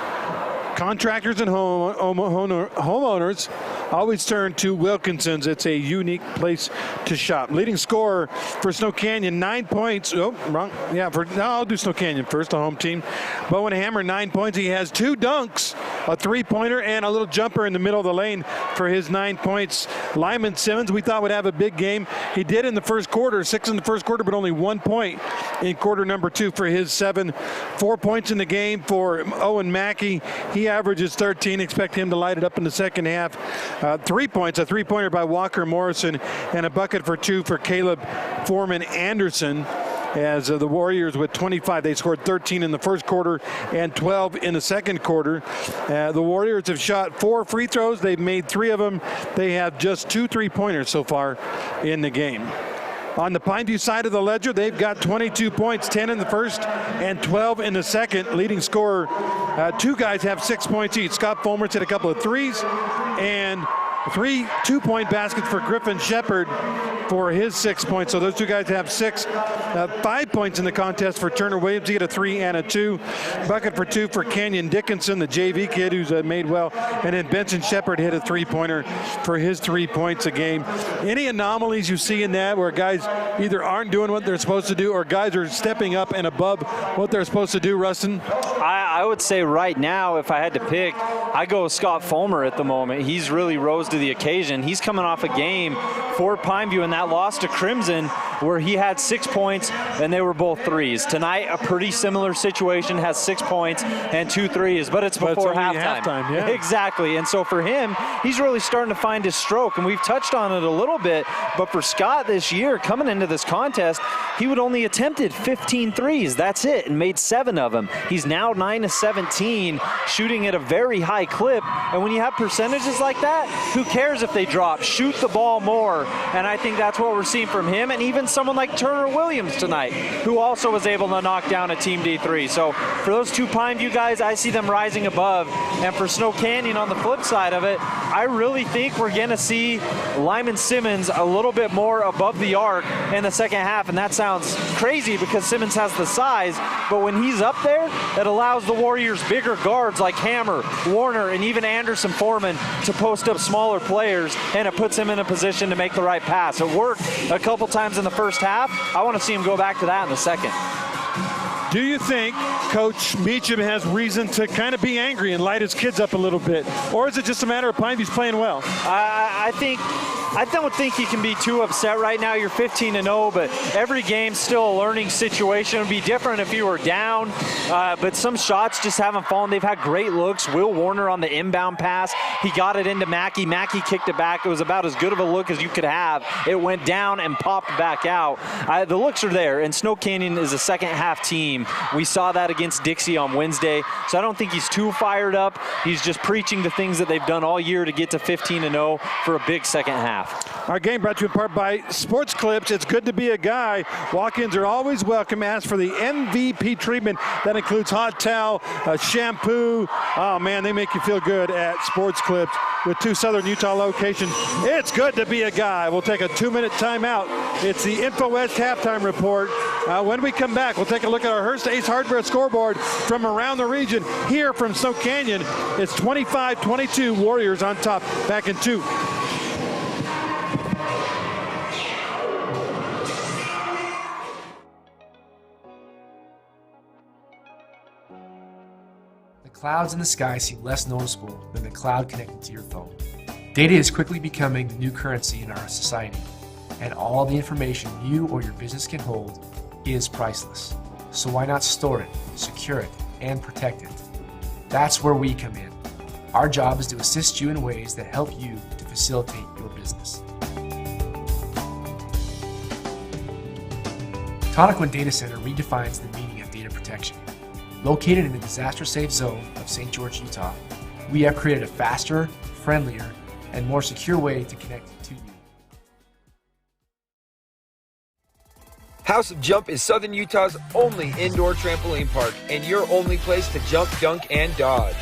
Contractors and homeowners always turn to Wilkinson's. It's a unique place to shop. Leading scorer for Snow Canyon, 9 points. Oh, wrong. Yeah, I'll do Snow Canyon first, the home team. Bowen Hammer, 9 points. He has 2 dunks, a three-pointer, and a little jumper in the middle of the lane for his 9 points. Lyman Simmons, we thought would have a big game. He did in the first quarter, 6 in the first quarter, but only 1 point in quarter number 2 for his 7. 4 points in the game for Owen Mackey. He averages 13. Expect him to light it up in the second half. 3 points, a three-pointer by Walker Morrison, and a bucket for 2 for Caleb Foreman Anderson. As the Warriors with 25, they scored 13 in the first quarter and 12 in the second quarter. The Warriors have shot 4 free throws. They've made 3 of them. They have just 2 three-pointers so far in the game. On the Pine View side of the ledger, they've got 22 points, 10 in the first and 12 in the second. Leading scorer, 2 guys have 6 points each. Scott Fulmer's hit a couple of threes, and 3 two-point baskets for Griffin Shepard for his 6 points. So those 2 guys have 6. 5 points in the contest for Turner Williams. He had a 3 and a 2. Bucket for 2 for Kenyon Dickinson, the JV kid who's made well. And then Benson Shepard hit a 3-pointer for his 3 points a game. Any anomalies you see in that where guys either aren't doing what they're supposed to do or guys are stepping up and above what they're supposed to do, Rustin? I would say right now, if I had to pick, I go with Scott Fulmer at the moment. He's really rose to the occasion. He's coming off a game for Pine View in that loss to Crimson where he had 6 points and they were both threes. Tonight, a pretty similar situation, has 6 points and 2 threes, but it's before halftime. Yeah. Exactly. And so for him, he's really starting to find his stroke, and we've touched on it a little bit, but for Scott this year, coming into this contest, he would only attempted 15 threes. That's it, and made 7 of them. He's now 9 of 17, shooting at a very high clip, and when you have percentages like that, who cares if they drop? Shoot the ball more, and I think that's what we're seeing from him, and even someone like Turner Williams tonight, who also was able to knock down a Team D3. So for those 2 Pine View guys, I see them rising above, and for Snow Canyon on the flip side of it, I really think we're going to see Lyman Simmons a little bit more above the arc in the second half, and that sounds crazy because Simmons has the size, but when he's up there, it allows the Warriors bigger guards like Hammer, Warner, and even Anderson Foreman to post up smaller players, and it puts him in a position to make the right pass. It worked a couple times in the first half. I want to see him go back to that in the second. Do you think Coach Meacham has reason to kind of be angry and light his kids up a little bit? Or is it just a matter of Pine View's playing well? I don't think you can be too upset right now. You're 15-0, but every game's still a learning situation. It would be different if you were down, but some shots just haven't fallen. They've had great looks. Will Warner on the inbound pass, he got it into Mackey. Mackey kicked it back. It was about as good of a look as you could have. It went down and popped back out. The looks are there, and Snow Canyon is a second-half team. We saw that against Dixie on Wednesday, so I don't think he's too fired up. He's just preaching the things that they've done all year to get to 15-0 for a big second half. half. Our game brought to you in part by Sports Clips. It's good to be a guy. Walk-ins are always welcome. Ask for the MVP treatment. That includes hot towel, shampoo. Oh, man, they make you feel good at Sports Clips with 2 Southern Utah locations. It's good to be a guy. We'll take a 2-minute timeout. It's the InfoWest halftime report. When we come back, we'll take a look at our Hearst Ace Hardware scoreboard from around the region. Here from Snow Canyon, it's 25-22 Warriors on top. Back in 2. The clouds in the sky seem less noticeable than the cloud connected to your phone. Data is quickly becoming the new currency in our society, and all the information you or your business can hold is priceless. So why not store it, secure it, and protect it? That's where we come in. Our job is to assist you in ways that help you to facilitate your business. Tonic Data Center redefines the meaning of data protection. Located in the disaster-safe zone of St. George, Utah, we have created a faster, friendlier, and more secure way to connect to you. House of Jump is Southern Utah's only indoor trampoline park and your only place to jump, dunk, and dodge.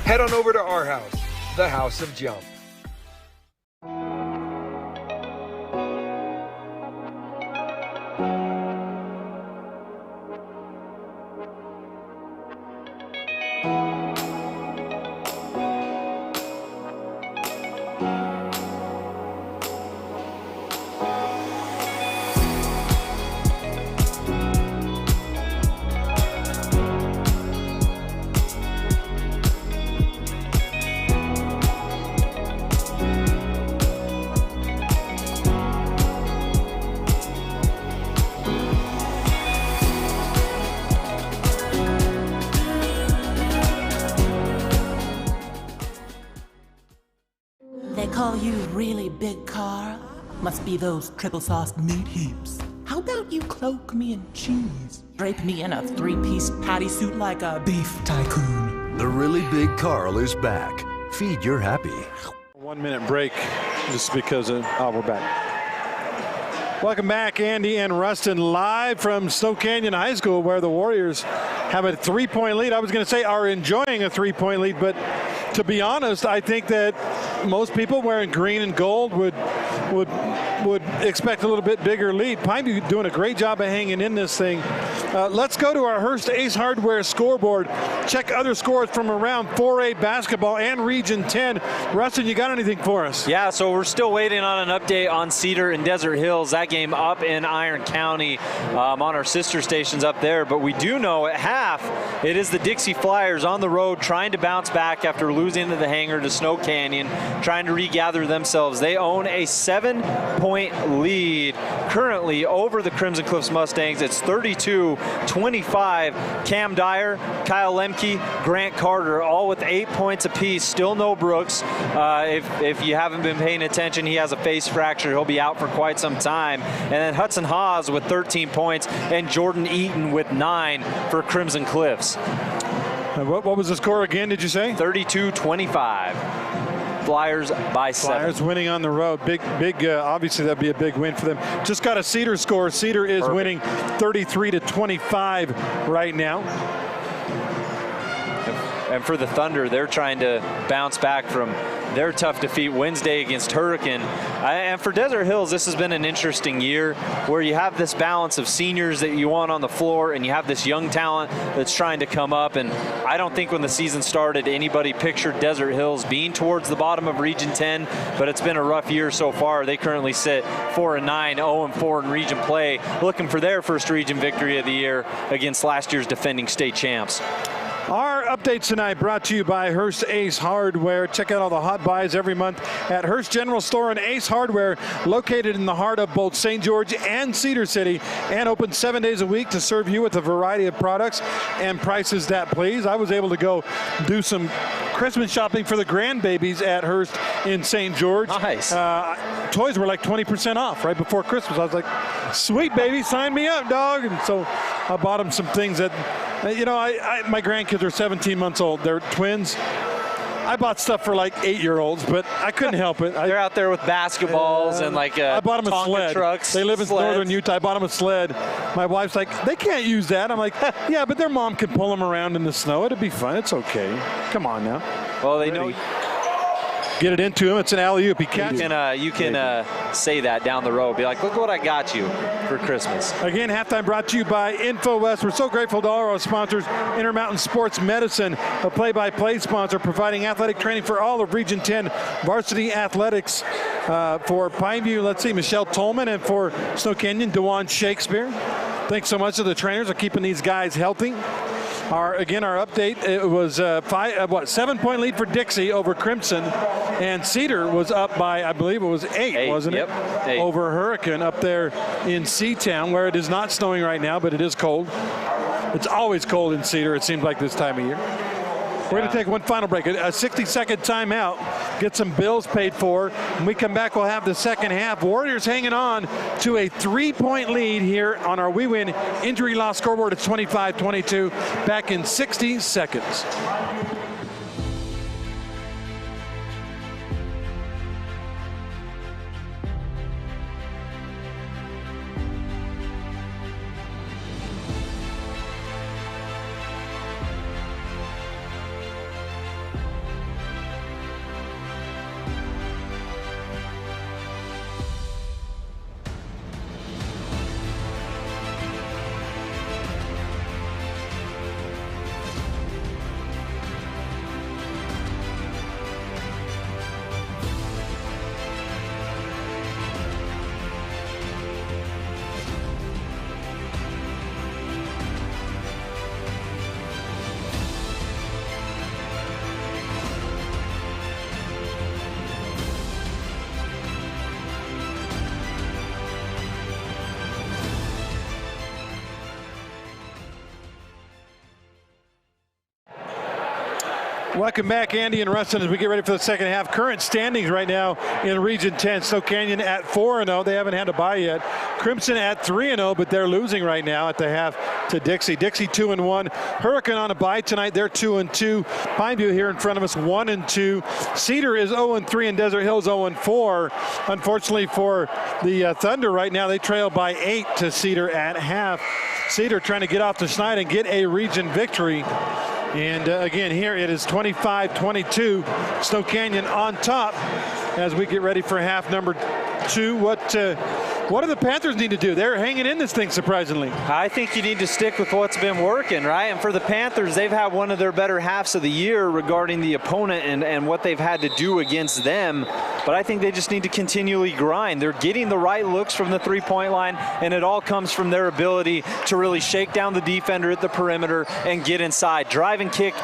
Head on over to our house, the House of Jump. They call you really big, Carl? Must be those triple sauced meat heaps. How about you cloak me in cheese? Drape me in a 3-piece patty suit like a beef tycoon. The really big Carl is back. Feed your happy. 1-minute break just because we're back. Welcome back, Andy and Rustin, live from Snow Canyon High School, where the Warriors have a 3-point lead. I was going to say are enjoying a 3-point lead, but to be honest, I think that most people wearing green and gold would expect a little bit bigger lead. Pineview doing a great job of hanging in this thing. Let's go to our Hearst Ace Hardware scoreboard. Check other scores from around 4A basketball and Region 10. Rustin, you got anything for us? Yeah, so we're still waiting on an update on Cedar and Desert Hills. That game up in Iron County on our sister stations up there. But we do know at half, it is the Dixie Flyers on the road trying to bounce back after losing to the Hangar to Snow Canyon, trying to regather themselves. They own a 7-point lead currently over the Crimson Cliffs Mustangs. It's 32-25. Cam Dyer, Kyle Lemke, Grant Carter, all with 8 points apiece. Still no Brooks. If you haven't been paying attention, he has a face fracture. He'll be out for quite some time. And then Hudson Haas with 13 points and Jordan Eaton with 9 for Crimson Cliffs. What was the score again, did you say? 32-25. Flyers by 7. Flyers winning on the road. Big, obviously that'd be a big win for them. Just got a Cedar score. Cedar is winning 33-25 right now. And for the Thunder, they're trying to bounce back from their tough defeat Wednesday against Hurricane. And for Desert Hills, this has been an interesting year where you have this balance of seniors that you want on the floor and you have this young talent that's trying to come up. And I don't think when the season started, anybody pictured Desert Hills being towards the bottom of Region 10, but it's been a rough year so far. They currently sit 4-9, 0-4 in region play, looking for their first region victory of the year against last year's defending state champs. Our updates tonight brought to you by Hearst Ace Hardware. Check out all the hot buys every month at Hearst General Store and Ace Hardware, located in the heart of both St. George and Cedar City, and open 7 days a week to serve you with a variety of products and prices that please. I was able to go do some Christmas shopping for the grandbabies at Hearst in St. George. Nice. Toys were like 20% off right before Christmas. I was like, sweet baby, sign me up, dog. And so I bought them some things that, you know, my grandkids are 17 months old. They're twins. I bought stuff for like 8-year-olds, but I couldn't help it. They're out there with basketballs and like I bought them a sled. Trucks, they live in sleds. northern Utah. I bought them a sled. My wife's like, they can't use that. I'm like, yeah, but their mom can pull them around in the snow. It'll be fun. It's okay. Come on now. Well, they know. Get it into him. It's an alley-oop. He catches. You can say that down the road. Be like, look what I got you for Christmas. Again, halftime brought to you by InfoWest. We're so grateful to all our sponsors. Intermountain Sports Medicine, a play-by-play sponsor, providing athletic training for all of Region 10 varsity athletics. For Pineview, let's see, Michelle Tolman, and for Snow Canyon, DeJuan Shakespeare. Thanks so much to the trainers for keeping these guys healthy. Our update, it was 7-point lead for Dixie over Crimson, and Cedar was up by, I believe it was 8, wasn't it? 8. Over Hurricane up there in Seatown, where it is not snowing right now, but it is cold. It's always cold in Cedar, it seems like this time of year. We're going to take one final break, a 60-second timeout, get some bills paid for. When we come back, we'll have the second half. Warriors hanging on to a 3-point lead here on our We Win injury loss scoreboard. It's 25-22, back in 60 seconds. Welcome back, Andy and Rustin, as we get ready for the second half. Current standings right now in Region 10. Snow Canyon at 4-0. They haven't had a bye yet. Crimson at 3-0, but they're losing right now at the half to Dixie. Dixie 2-1. Hurricane on a bye tonight. They're 2-2. Pineview here in front of us 1-2. Cedar is 0-3 and Desert Hills 0-4. Unfortunately for the Thunder right now, they trail by 8 to Cedar at half. Cedar trying to get off the schneid and get a region victory. And again, here it is 25-22. Snow Canyon on top as we get ready for half number 2. What do the Panthers need to do? They're hanging in this thing, surprisingly. I think you need to stick with what's been working, right? And for the Panthers, they've had one of their better halves of the year regarding the opponent and what they've had to do against them. But I think they just need to continually grind. They're getting the right looks from the three-point line, and it all comes from their ability to really shake down the defender at the perimeter and get inside. Drive and kick,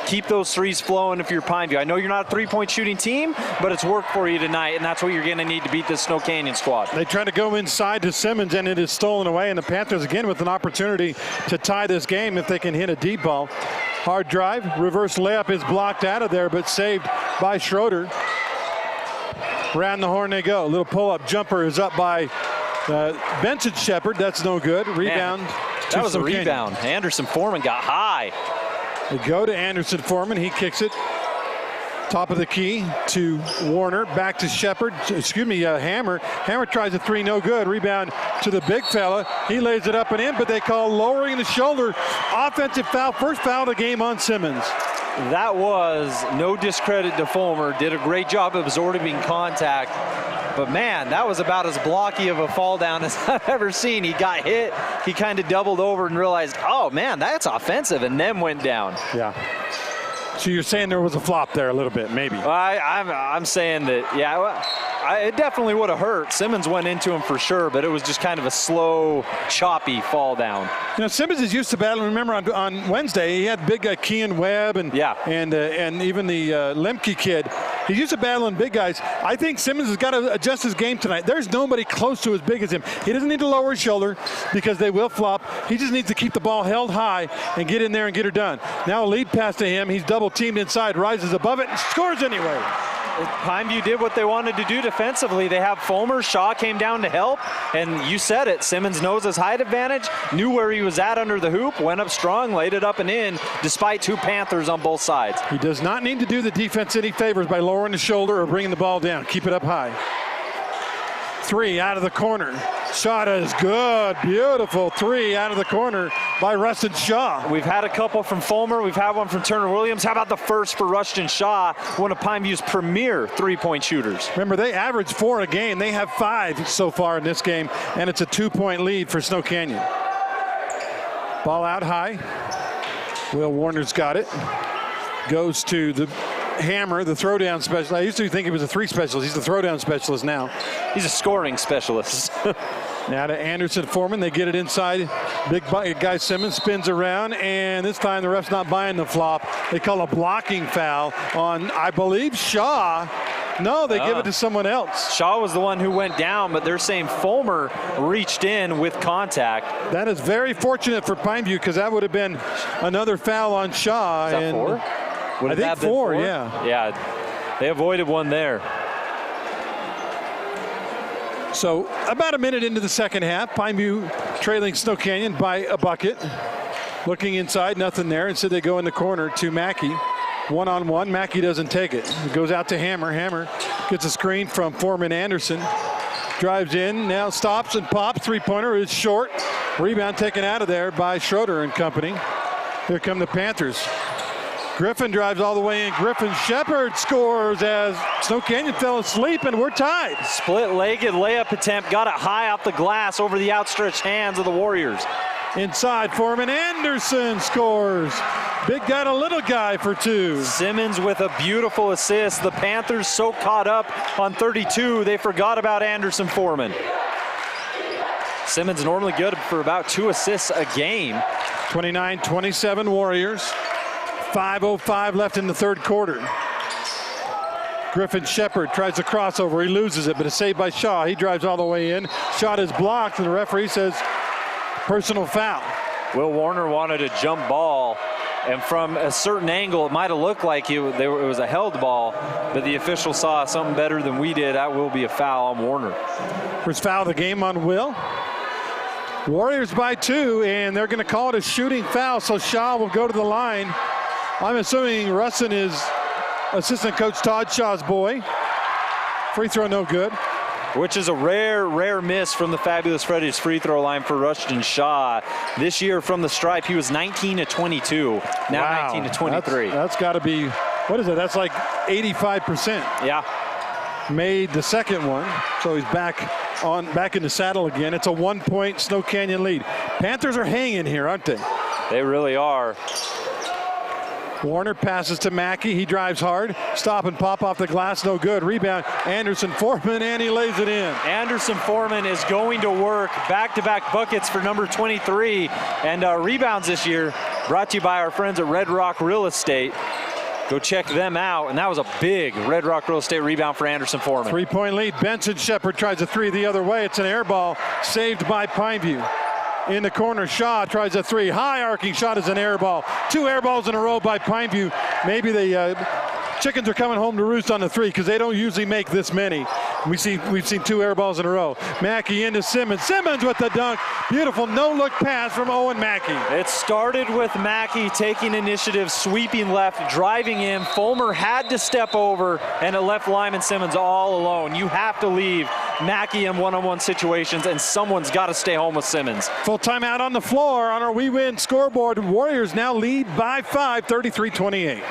keep those threes flowing if you're Pineview. I know you're not a three-point shooting team, but it's worked for you tonight, and that's what you're going to need to beat this Snow Canyon squad. They try to go inside to Simmons, and it is stolen away, and the Panthers again with an opportunity to tie this game if they can hit a deep ball. Hard drive, reverse layup is blocked out of there, but saved by Schroeder. Around the horn they go. Little pull-up jumper is up by Benson Shepard. That's no good. Rebound. That was a rebound. Anderson Foreman got high. They go to Anderson Foreman. He kicks it. Top of the key to Warner. Back to Shepard. Hammer. Hammer tries a three. No good. Rebound to the big fella. He lays it up and in, but they call lowering the shoulder. Offensive foul. First foul of the game on Simmons. That was no discredit to Fulmer. Did a great job of absorbing contact. But man, that was about as blocky of a fall down as I've ever seen. He got hit. He kind of doubled over and realized, oh man, that's offensive, and then went down. Yeah. So you're saying there was a flop there a little bit, maybe? I'm saying that, yeah, it definitely would have hurt. Simmons went into him for sure, but it was just kind of a slow, choppy fall down. You know, Simmons is used to battling. Remember on Wednesday, he had big Kean Webb and even the Lemke kid. He's used to battling big guys. I think Simmons has got to adjust his game tonight. There's nobody close to as big as him. He doesn't need to lower his shoulder because they will flop. He just needs to keep the ball held high and get in there and get her done. Now a lead pass to him. He's double teamed inside, rises above it, and scores anyway. Pineview did what they wanted to do defensively. They have Fulmer. Shaw came down to help, and you said it. Simmons knows his height advantage, knew where he was at under the hoop, went up strong, laid it up and in, despite 2 Panthers on both sides. He does not need to do the defense any favors by lowering the shoulder or bringing the ball down. Keep it up high. 3 out of the corner. Shot is good. Beautiful 3 out of the corner by Rustin Shaw. We've had a couple from Fulmer. We've had one from Turner Williams. How about the first for Rustin Shaw, one of Pineview's premier 3-point shooters? Remember, they average 4 a game. They have 5 so far in this game, and it's a 2-point lead for Snow Canyon. Ball out high. Will Warner's got it. Goes to the Hammer, the throwdown specialist. I used to think he was a 3 specialist. He's the throwdown specialist now. He's a scoring specialist. Now to Anderson Foreman. They get it inside. Big guy Simmons spins around, and this time the ref's not buying the flop. They call a blocking foul on, I believe, Shaw. No, they give it to someone else. Shaw was the one who went down, but they're saying Fulmer reached in with contact. That is very fortunate for Pineview, because that would have been another foul on Shaw. Is that 4? I think 4, yeah. Yeah, they avoided one there. So about a minute into the second half, Pineview trailing Snow Canyon by a bucket. Looking inside, nothing there. Instead they go in the corner to Mackey. 1-on-1, Mackey doesn't take it. It goes out to Hammer. Hammer gets a screen from Foreman Anderson. Drives in, now stops and pops. 3-pointer is short. Rebound taken out of there by Schroeder and company. Here come the Panthers. Griffin drives all the way in. Griffin Shepard scores as Snow Canyon fell asleep, and we're tied. Split-legged layup attempt, got it high off the glass over the outstretched hands of the Warriors. Inside, Foreman Anderson scores. Big guy to little guy for 2. Simmons with a beautiful assist. The Panthers so caught up on 32, they forgot about Anderson Foreman. Simmons normally good for about 2 assists a game. 29-27 Warriors. 5:05 left in the third quarter. Griffin Shepard tries to crossover. He loses it, but it's saved by Shaw. He drives all the way in. Shot is blocked, and the referee says personal foul. Will Warner wanted a jump ball, and from a certain angle, it might have looked like it was a held ball, but the official saw something better than we did. That will be a foul on Warner. First foul of the game on Will. Warriors by 2, and they're going to call it a shooting foul, so Shaw will go to the line. I'm assuming Rustin is assistant coach Todd Shaw's boy. Free throw no good. Which is a rare miss from the Fabulous Freddy's free throw line for Rustin Shaw. This year from the stripe, he was 19-22, now wow. 19-23. That's got to be, what is it? That's like 85%. Yeah. Made the second one, so he's back in the saddle again. It's a 1-point Snow Canyon lead. Panthers are hanging here, aren't they? They really are. Warner passes to Mackey. He drives hard. Stop and pop off the glass. No good. Rebound. Anderson Foreman, and he lays it in. Anderson Foreman is going to work. Back-to-back buckets for number 23. And rebounds this year brought to you by our friends at Red Rock Real Estate. Go check them out. And that was a big Red Rock Real Estate rebound for Anderson Foreman. 3-point lead. Benson Shepard tries a 3 the other way. It's an air ball saved by Pineview. In the corner, Shaw tries a 3. High arcing shot is an air ball. 2 air balls in a row by Pineview. Maybe the chickens are coming home to roost on the 3, because they don't usually make this many. We've seen 2 air balls in a row. Mackey into Simmons. Simmons with the dunk. Beautiful no-look pass from Owen Mackey. It started with Mackey taking initiative, sweeping left, driving in. Fulmer had to step over, and it left Lyman Simmons all alone. You have to leave Mackey in one-on-one situations, and someone's got to stay home with Simmons. Full timeout on the floor on our We Win scoreboard. Warriors now lead by 5, 33-28.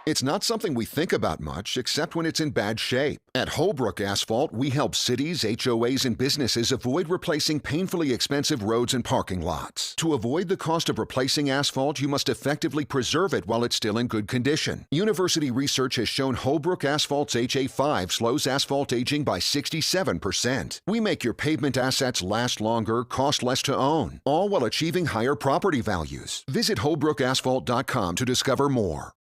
It's not something we think about much, except when it's in bad shape. At Holbrook Asphalt, we help cities, HOAs, and businesses avoid replacing painfully expensive roads and parking lots. To avoid the cost of replacing asphalt, you must effectively preserve it while it's still in good condition. University research has shown Holbrook Asphalt's HA5 slows asphalt aging by 67%. We make your pavement assets last longer, cost less to own, all while achieving higher property values. Visit holbrookasphalt.com to discover more.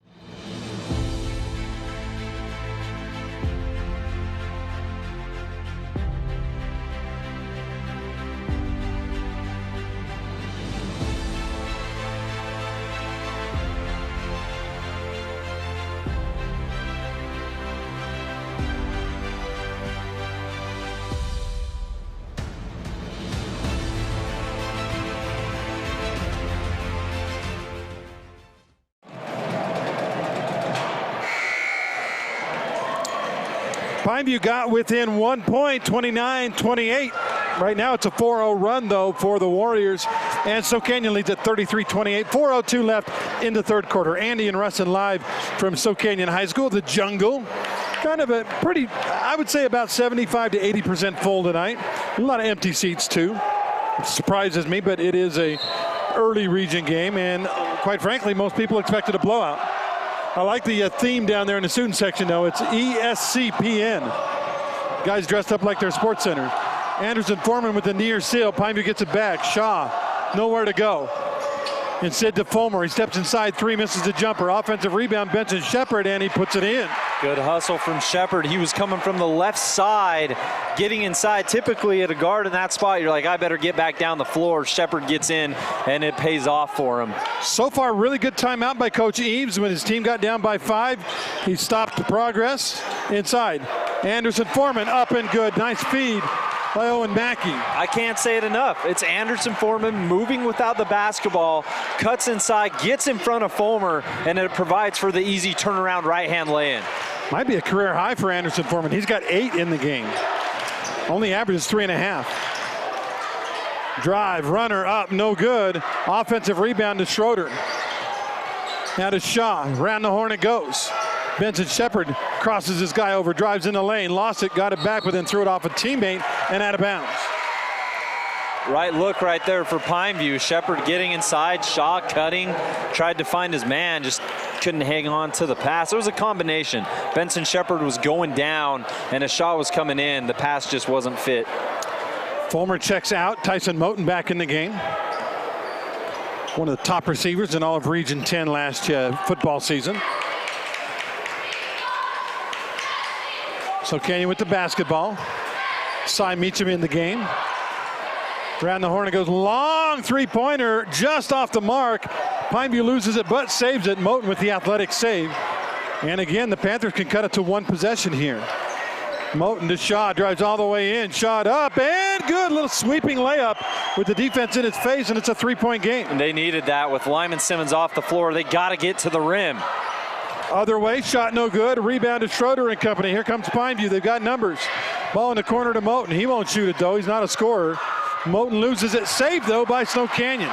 Pineview got within 1 point, 29-28. Right now it's a 4-0 run, though, for the Warriors. And Snow Canyon leads at 33-28. 4:02 left in the third quarter. Andy and Rustin live from Snow Canyon High School, the Jungle. Kind of a pretty, I would say about 75 to 80% full tonight. A lot of empty seats, too. It surprises me, but it is a early region game, and quite frankly, most people expected a blowout. I like the theme down there in the student section, though. It's ESCPN. Guys dressed up like their sports center. Anderson Foreman with the near seal. Pineview gets it back. Shaw, nowhere to go. Instead to Fulmer. He steps inside, three, misses the jumper. Offensive rebound, Benson Shepard, and he puts it in. Good hustle from Shepard. He was coming from the left side, getting inside. Typically at a guard in that spot, you're like, I better get back down the floor. Shepard gets in, and it pays off for him. So far, really good timeout by Coach Eaves. When his team got down by 5, he stopped the progress inside. Anderson Foreman up and good. Nice feed by Owen Mackey. I can't say it enough. It's Anderson Foreman moving without the basketball, cuts inside, gets in front of Fulmer, and it provides for the easy turnaround right-hand lay-in. Might be a career high for Anderson Foreman. He's got 8 in the game. Only averages 3.5. Drive, runner up, no good. Offensive rebound to Schroeder. Now to Shaw. Round the horn it goes. Benson Shepard crosses his guy over, drives in the lane, lost it, got it back, but then threw it off a teammate and out of bounds. Right look right there for Pineview. Shepard getting inside, Shaw cutting, tried to find his man, just couldn't hang on to the pass. It was a combination. Benson Shepard was going down, and as Shaw was coming in, the pass just wasn't fit. Fulmer checks out. Tyson Moten back in the game. One of the top receivers in all of Region 10 last football season. So Canyon with the basketball. Cy Meacham in the game. Around the horn it goes. Long three-pointer just off the mark. Pineview loses it but saves it. Moten with the athletic save. And again, the Panthers can cut it to one possession here. Moten to Shaw, drives all the way in. Shot up and good. Little sweeping layup with the defense in its face, and it's a three-point game. And they needed that with Lyman Simmons off the floor. They got to get to the rim. Other way, shot no good. Rebound to Schroeder and company. Here comes Pineview. They've got numbers. Ball in the corner to Moten. He won't shoot it, though. He's not a scorer. Moten loses it. Saved, though, by Snow Canyon.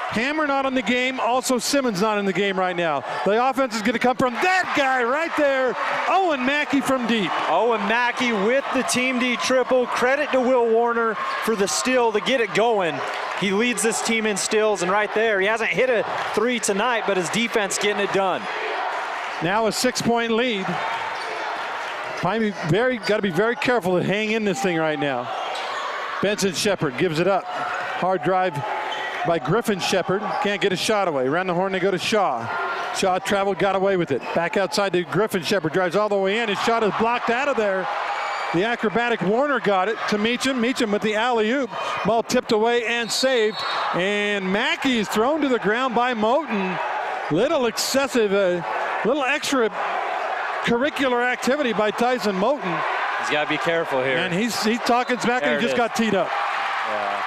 Hammer not in the game. Also, Simmons not in the game right now. The offense is going to come from that guy right there, Owen Mackey from deep. Owen Mackey with the Team D triple. Credit to Will Warner for the steal to get it going. He leads this team in steals, and right there, he hasn't hit a 3 tonight, but his defense getting it done. Now a 6-point lead. Pineview got to be very careful to hang in this thing right now. Benson Shepard gives it up. Hard drive by Griffin Shepard. Can't get a shot away. Around the horn they go to Shaw. Shaw traveled, got away with it. Back outside to Griffin Shepard. Drives all the way in. His shot is blocked out of there. The acrobatic Warner got it to Meacham. Meacham with the alley-oop. Ball tipped away and saved. And Mackey is thrown to the ground by Moten. Little excessive, little extra curricular activity by Tyson Moten. He's got to be careful here. And he's talking smack, and he just got teed up. Yeah.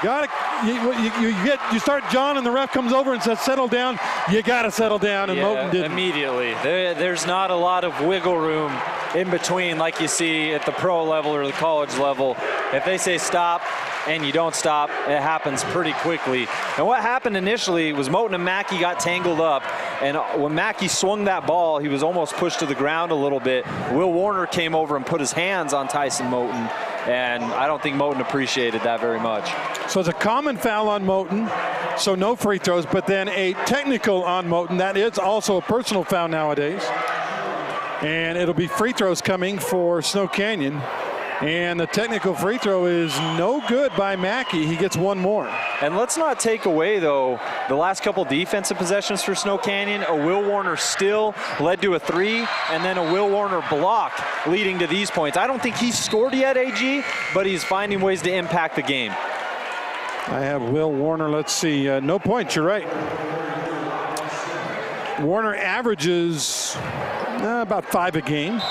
Got it. You start John, and the ref comes over and says, "Settle down." You got to settle down, and Moten didn't. Immediately. There's not a lot of wiggle room in between, like you see at the pro level or the college level. If they say stop and you don't stop, it happens pretty quickly. And what happened initially was Moten and Mackey got tangled up, and when Mackey swung that ball, he was almost pushed to the ground a little bit. Will Warner came over and put his hands on Tyson Moten, and I don't think Moten appreciated that very much. So it's a common foul on Moten, so no free throws, but then a technical on Moten. That is also a personal foul nowadays. And it'll be free throws coming for Snow Canyon. And the technical free throw is no good by Mackey. He gets one more. And let's not take away, though, the last couple defensive possessions for Snow Canyon. A Will Warner steal led to a 3, and then a Will Warner block leading to these points. I don't think he's scored yet, AG, but he's finding ways to impact the game. I have Will Warner. Let's see. No points. You're right. Warner averages about 5 a game.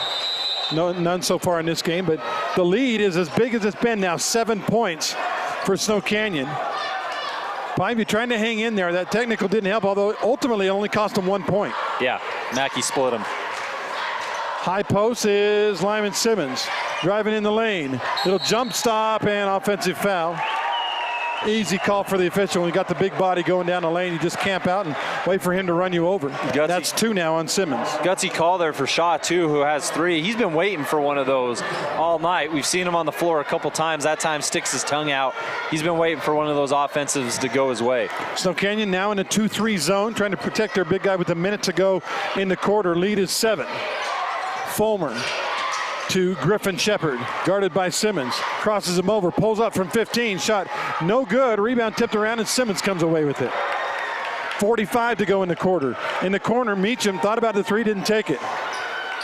None so far in this game, but the lead is as big as it's been now, 7 points for Snow Canyon. Pineview trying to hang in there. That technical didn't help, although ultimately it only cost him 1 point. Yeah, Mackey split him. High post is Lyman Simmons. Driving in the lane. Little jump stop and offensive foul. Easy call for the official. When you got the big body going down the lane, you just camp out and wait for him to run you over. Gutsy. That's 2 now on Simmons. Gutsy call there for Shaw, too, who has 3. He's been waiting for one of those all night. We've seen him on the floor a couple times. That time sticks his tongue out. He's been waiting for one of those offensives to go his way. Snow Canyon now in a 2-3 zone, trying to protect their big guy with a minute to go in the quarter. Lead is 7. Fulmer to Griffin Shepard, guarded by Simmons. Crosses him over, pulls up from 15, shot no good. Rebound tipped around and Simmons comes away with it. 45 to go in the quarter. In the corner, Meacham thought about the 3, didn't take it.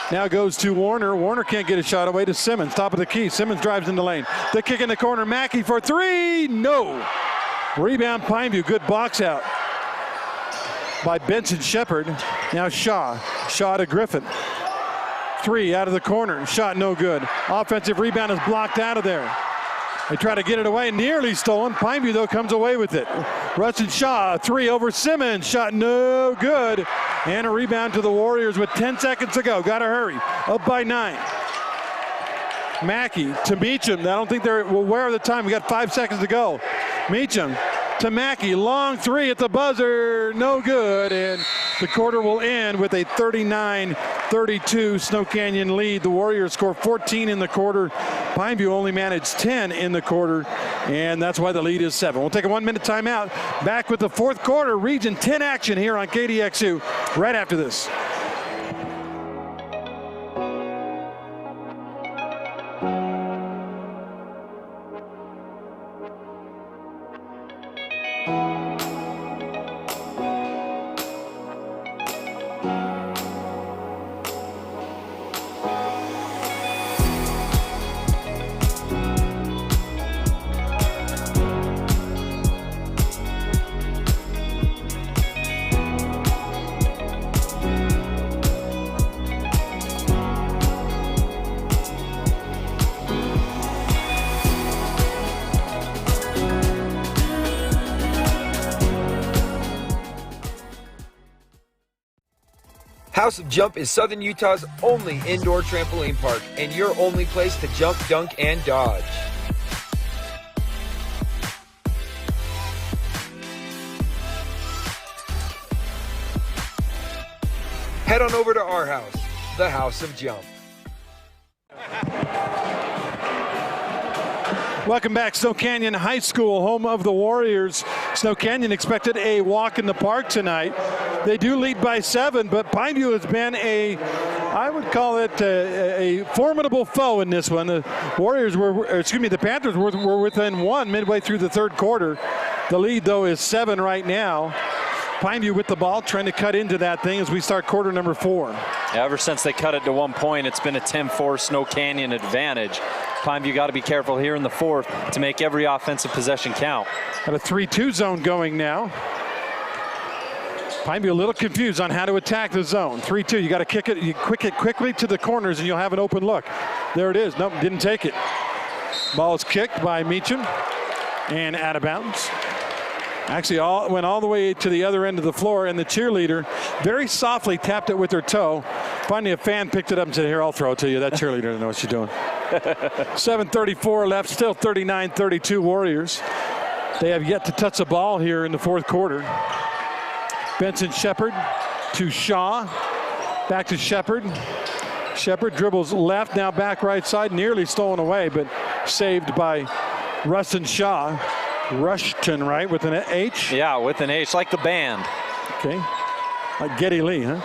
Now goes to Warner. Warner can't get a shot away to Simmons, top of the key. Simmons drives in the lane. The kick in the corner, Mackey for 3, no. Rebound Pineview, good box out by Benson Shepard. Now Shaw to Griffin. 3 out of the corner, shot no good. Offensive rebound is blocked out of there. They try to get it away, nearly stolen. Pineview, though, comes away with it. Rustin Shaw, 3 over Simmons, shot no good. And a rebound to the Warriors with 10 seconds to go. Got to hurry, up by 9. Mackey to Meacham. I don't think they're aware of the time. We got 5 seconds to go. Meacham to Mackey, long 3 at the buzzer, no good, and the quarter will end with a 39-32 Snow Canyon lead. The Warriors score 14 in the quarter. Pineview only managed 10 in the quarter, and that's why the lead is 7. We'll take a 1-minute timeout. Back with the 4th quarter, Region 10 action here on KDXU right after this. House of Jump is Southern Utah's only indoor trampoline park and your only place to jump, dunk, and dodge. Head on over to our house, the House of Jump. Welcome back, Snow Canyon High School, home of the Warriors. Snow Canyon expected a walk in the park tonight. They do lead by 7, but Pineview has been I would call it a formidable foe in this one. The the Panthers were within 1 midway through the 3rd quarter. The lead, though, is 7 right now. Pineview with the ball, trying to cut into that thing as we start quarter number 4. Yeah, ever since they cut it to 1 point, it's been a 10-4 Snow Canyon advantage. Pineview got to be careful here in the 4th to make every offensive possession count. Got a 3-2 zone going now. Pineview a little confused on how to attack the zone. 3-2, you got to kick it, you quick it quickly to the corners and you'll have an open look. There it is, nope, didn't take it. Ball is kicked by Meacham and out of bounds. Actually went all the way to the other end of the floor, and the cheerleader very softly tapped it with her toe. Finally a fan picked it up and said, here, I'll throw it to you. That cheerleader doesn't know what she's doing. 7:34 left, still 39-32 Warriors. They have yet to touch the ball here in the 4th quarter. Benson Shepard to Shaw, back to Shepard. Shepard dribbles left, now back right side, nearly stolen away, but saved by Rustin Shaw. Rushton, right, with an H? Yeah, with an H, like the band. Okay, like Geddy Lee, huh?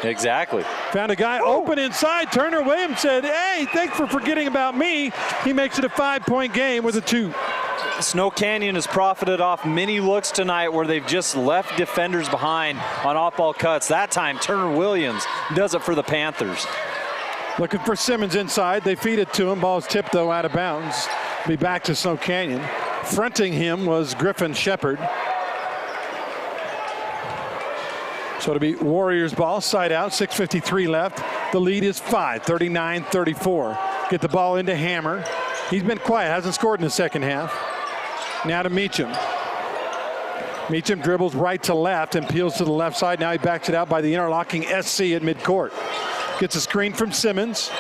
Exactly. Found a guy open inside. Turner Williams said, hey, thanks for forgetting about me. He makes it a 5-point game with a 2. Snow Canyon has profited off many looks tonight where they've just left defenders behind on off-ball cuts. That time, Turner Williams does it for the Panthers. Looking for Simmons inside. They feed it to him. Ball's tipped, though, out of bounds. Be back to Snow Canyon. Fronting him was Griffin Shepard. So it'll be Warriors ball, side out, 6:53 left. The lead is 5, 39-34. Get the ball into Hammer. He's been quiet, hasn't scored in the second half. Now to Meacham. Meacham dribbles right to left and peels to the left side. Now he backs it out by the interlocking SC at midcourt. Gets a screen from Simmons.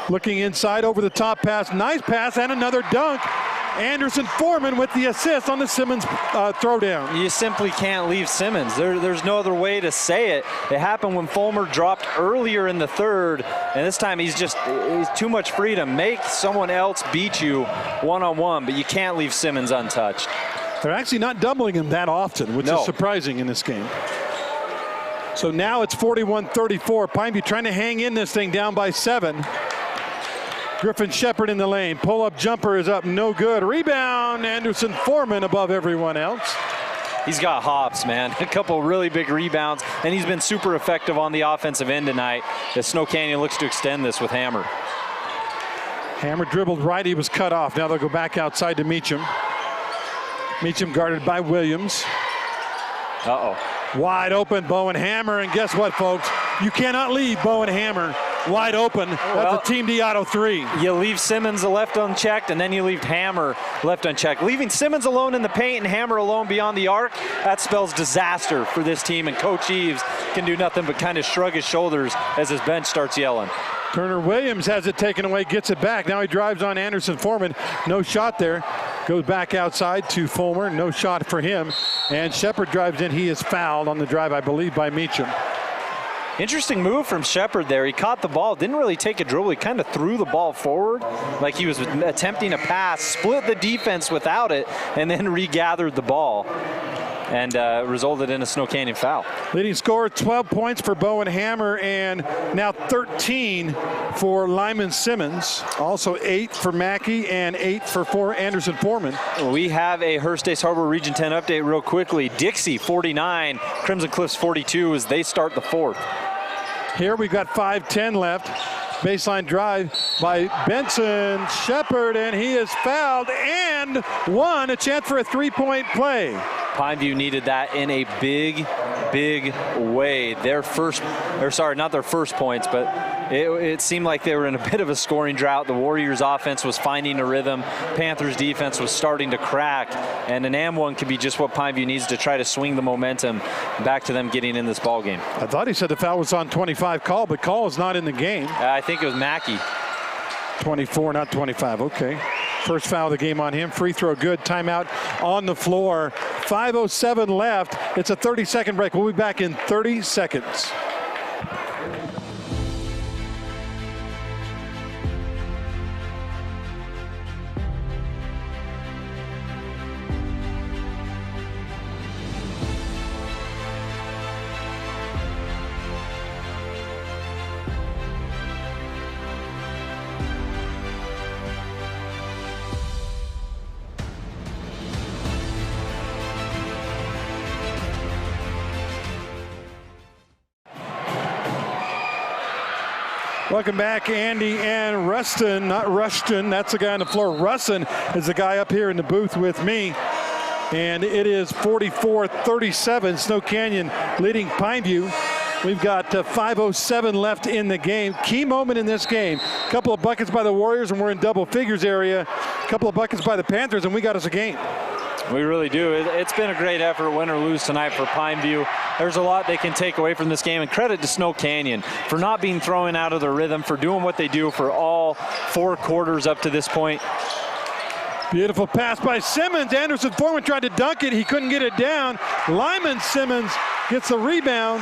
Looking inside over the top pass. Nice pass and another dunk. Anderson Foreman with the assist on the Simmons throwdown. You simply can't leave Simmons. There's no other way to say it. It happened when Fulmer dropped earlier in the third, and this time he's too much freedom. Make someone else beat you one-on-one, but you can't leave Simmons untouched. They're actually not doubling him that often, which is surprising in this game. So now it's 41-34. Pineview trying to hang in this thing down by 7. Griffin Shepard in the lane. Pull-up jumper is up, no good. Rebound, Anderson Foreman above everyone else. He's got hops, man. A couple really big rebounds, and he's been super effective on the offensive end tonight as Snow Canyon looks to extend this with Hammer. Hammer dribbled right, he was cut off. Now they'll go back outside to Meacham. Meacham guarded by Williams. Wide open, Bowen Hammer, and guess what, folks? You cannot leave Bowen Hammer wide open. That's a Team Diato 3. You leave Simmons left unchecked, and then you leave Hammer left unchecked. Leaving Simmons alone in the paint and Hammer alone beyond the arc, that spells disaster for this team, and Coach Eves can do nothing but kind of shrug his shoulders as his bench starts yelling. Turner Williams has it taken away, gets it back. Now he drives on Anderson Foreman. No shot there. Goes back outside to Fulmer. No shot for him. And Shepard drives in. He is fouled on the drive, I believe, by Meacham. Interesting move from Shepard there. He caught the ball, didn't really take a dribble. He kind of threw the ball forward like he was attempting a pass, split the defense without it, and then regathered the ball. And resulted in a Snow Canyon foul. Leading scorer, 12 points for Bowen Hammer, and now 13 for Lyman Simmons. Also 8 for Mackey and 8 for Anderson Foreman. We have a Hearst Ace Harbor Region 10 update real quickly. Dixie 49, Crimson Cliffs 42 as they start the fourth. Here we've got 5:10 left. Baseline drive by Benson Shepard, and he is fouled and won. A chance for a three-point play. Pineview needed that in a big way. Not their first points, but it seemed like they were in a bit of a scoring drought. The Warriors offense was finding a rhythm. Panthers defense was starting to crack, and an and one could be just what Pineview needs to try to swing the momentum back to them getting in this ball game. I thought he said the foul was on 25 call, but call is not in the game. I think it was Mackey. 24, not 25, okay. First foul of the game on him. Free throw good. Timeout on the floor. 5:07 left. It's a 30-second break. We'll be back in 30 seconds. Welcome back, Andy and Rustin. Not Rushton, that's the guy on the floor. Rustin is the guy up here in the booth with me. And it is 44-37, Snow Canyon leading Pineview. We've got 5:07 left in the game. Key moment in this game. A couple of buckets by the Warriors, and we're in double figures area. A couple of buckets by the Panthers, and we got us a game. We really do. It's been a great effort, win or lose tonight for Pineview. There's a lot they can take away from this game, and credit to Snow Canyon for not being thrown out of their rhythm, for doing what they do for all 4 quarters up to this point. Beautiful pass by Simmons. Anderson Foreman tried to dunk it. He couldn't get it down. Lyman Simmons gets the rebound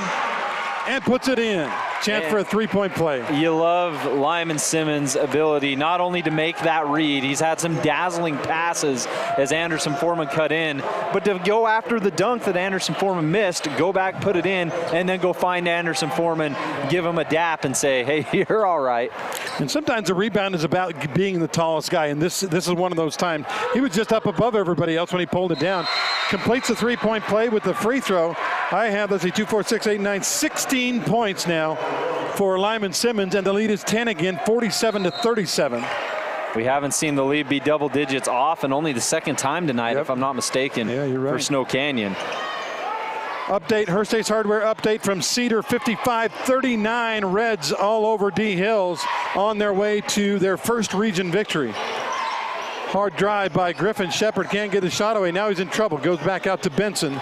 and puts it in. Chance for a three-point play. You love Lyman Simmons' ability not only to make that read, he's had some dazzling passes as Anderson Foreman cut in, but to go after the dunk that Anderson Foreman missed, go back, put it in, and then go find Anderson Foreman, give him a dap and say, hey, you're all right. And sometimes the rebound is about being the tallest guy, and this is one of those times. He was just up above everybody else when he pulled it down. Completes the three-point play with the free throw. I have, let's see, 2, 4, 6, 8, 9, 16 points now for Lyman Simmons, and the lead is 10 again, 47-37. We haven't seen the lead be double digits off, and only the second time tonight, if I'm not mistaken, you're right, for Snow Canyon. Update, Hearst Ace Hardware update from Cedar, 55-39. Reds all over D Hills on their way to their first region victory. Hard drive by Griffin. Shepard can't get the shot away. Now he's in trouble. Goes back out to Benson.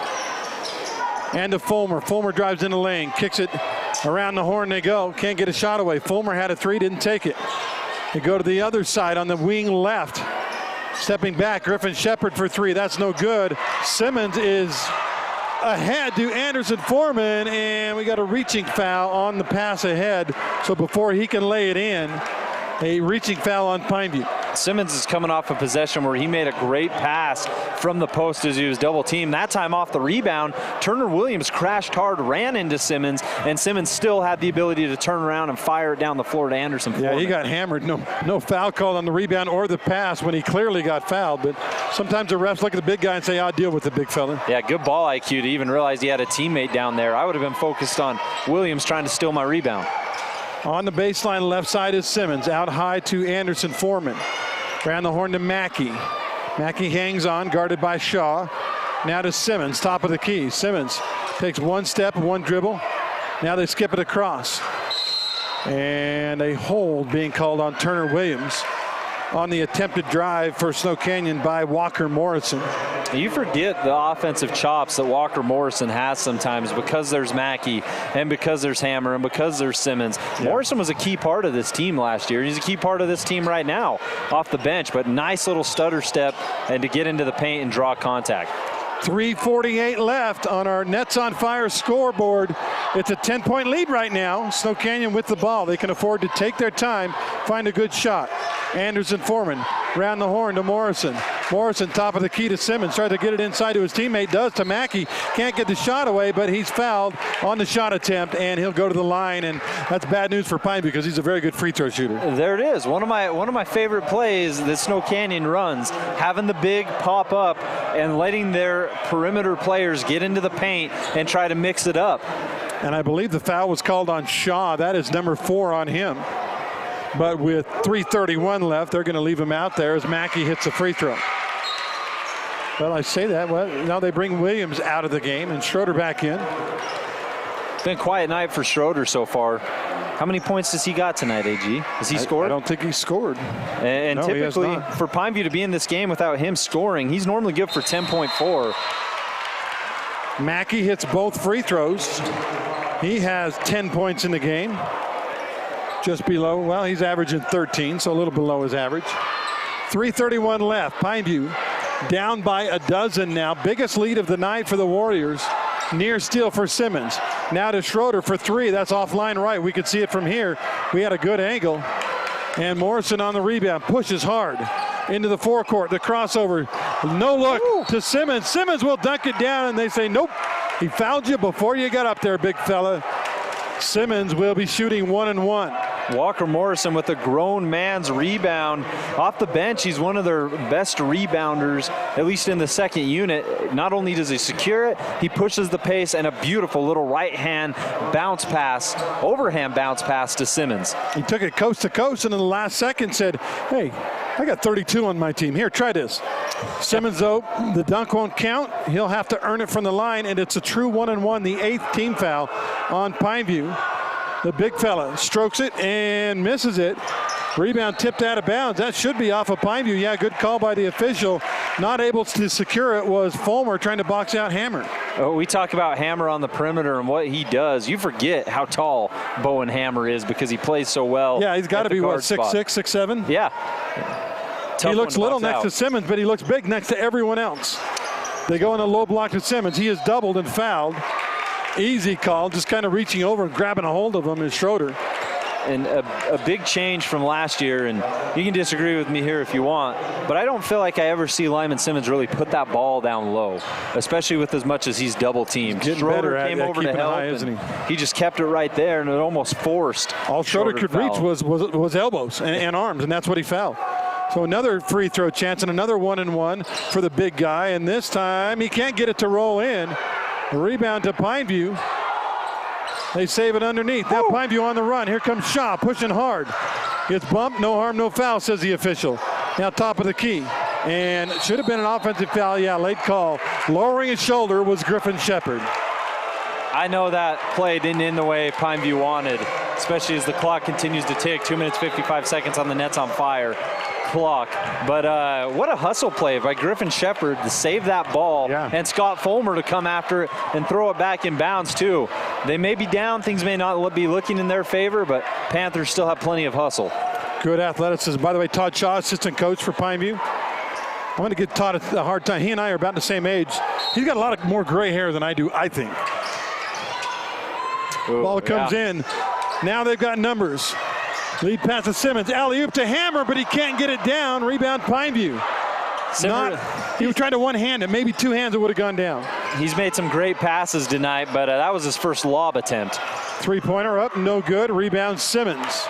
And to Fulmer. Fulmer drives in the lane. Kicks it Around the horn they go. Can't get a shot away. Fulmer had a three, didn't take it. They go to the other side on the wing left. Stepping back, Griffin Shepard for three. That's no good. Simmons is ahead to Anderson Foreman, and we got a reaching foul on the pass ahead. So before he can lay it in, a reaching foul on Pineview. Simmons is coming off a possession where he made a great pass from the post as he was double teamed. That time off the rebound, Turner Williams crashed hard, ran into Simmons, and Simmons still had the ability to turn around and fire it down the floor to Anderson Foreman. Yeah, he got hammered. No foul called on the rebound or the pass when he clearly got fouled. But sometimes the refs look at the big guy and say, I'll deal with the big fella. Yeah, good ball IQ to even realize he had a teammate down there. I would have been focused on Williams trying to steal my rebound. On the baseline, left side is Simmons. Out high to Anderson Foreman. Around the horn to Mackey. Mackey hangs on, guarded by Shaw. Now to Simmons, top of the key. Simmons takes one step, one dribble. Now they skip it across. And a hold being called on Turner Williams on the attempted drive for Snow Canyon by Walker Morrison. You forget the offensive chops that Walker Morrison has sometimes because there's Mackey and because there's Hammer and because there's Simmons. Yeah. Morrison was a key part of this team last year. He's a key part of this team right now off the bench, but nice little stutter step and to get into the paint and draw contact. 3:48 left on our Nets on Fire scoreboard. It's a 10-point lead right now. Snow Canyon with the ball. They can afford to take their time, find a good shot. Anderson Foreman round the horn to Morrison. Morrison top of the key to Simmons. Tries to get it inside to his teammate. Does to Mackey. Can't get the shot away, but he's fouled on the shot attempt, and he'll go to the line. And that's bad news for Pine because he's a very good free throw shooter. There it is. One of my favorite plays that Snow Canyon runs, having the big pop up and letting their perimeter players get into the paint and try to mix it up. And I believe the foul was called on Shaw. That is number 4 on him. But with 3:31 left, they're going to leave him out there as Mackey hits a free throw. Well, I say that. Well, now they bring Williams out of the game and Schroeder back in. Been a quiet night for Schroeder so far. How many points does he got tonight, AG? Has he scored? I don't think he scored. And no, typically, for Pineview to be in this game without him scoring, he's normally good for 10.4. Mackey hits both free throws. He has 10 points in the game. Just below, well, he's averaging 13, so a little below his average. 3:31 left. Pineview down by a dozen now. Biggest lead of the night for the Warriors. Near steal for Simmons. Now to Schroeder for three. That's offline right. We could see it from here. We had a good angle. And Morrison on the rebound. Pushes hard into the forecourt. The crossover. No look to Simmons. Simmons will dunk it down, and they say, nope. He fouled you before you got up there, big fella. Simmons will be shooting 1-and-1. Walker Morrison with a grown man's rebound. Off the bench, he's one of their best rebounders, at least in the second unit. Not only does he secure it, he pushes the pace, and a beautiful little right-hand bounce pass, overhand bounce pass to Simmons. He took it coast to coast, and in the last second said, hey, I got 32 on my team. Here, try this. Simmons, though, the dunk won't count. He'll have to earn it from the line, and it's a true 1-and-1, the 8th team foul on Pineview. The big fella strokes it and misses it. Rebound tipped out of bounds. That should be off of Pineview. Yeah, good call by the official. Not able to secure it was Fulmer trying to box out Hammer. Oh, we talk about Hammer on the perimeter and what he does. You forget how tall Bowen Hammer is because he plays so well. Yeah, he's got to be, what, 6'6", 6'7"? Yeah. He looks little next to Simmons, but he looks big next to everyone else. They go in a low block to Simmons. He is doubled and fouled. Easy call, just kind of reaching over and grabbing a hold of him is Schroeder. And a big change from last year, and you can disagree with me here if you want, but I don't feel like I ever see Lyman Simmons really put that ball down low, especially with as much as he's double teamed. Schroeder came over to help, and he just kept it right there, and it almost forced. All Schroeder could reach was elbows and arms, and that's what he fouled. So another free throw chance and another 1-and-1 for the big guy, and this time he can't get it to roll in. Rebound to Pineview. They save it underneath. Now Pineview on the run. Here comes Shaw pushing hard. Gets bumped. No harm, no foul, says the official. Now top of the key. And it should have been an offensive foul. Yeah, late call. Lowering his shoulder was Griffin Shepard. I know that play didn't end the way Pineview wanted, especially as the clock continues to tick. 2 minutes, 55 seconds on the Nets on Fire clock. But what a hustle play by Griffin Shepard to save that ball, and Scott Fulmer to come after it and throw it back in bounds too. They may be down. Things may not be looking in their favor, but Panthers still have plenty of hustle. Good athleticism. By the way, Todd Shaw, assistant coach for Pineview. I'm going to give Todd a hard time. He and I are about the same age. He's got a lot of more gray hair than I do, I think. Ooh, Ball comes in. Now they've got numbers. Lead pass to Simmons. Alley-oop to Hammer, but he can't get it down. Rebound Pineview. He was trying to one-hand it. Maybe two hands, it would have gone down. He's made some great passes tonight, but that was his first lob attempt. Three-pointer up, no good. Rebound Simmons.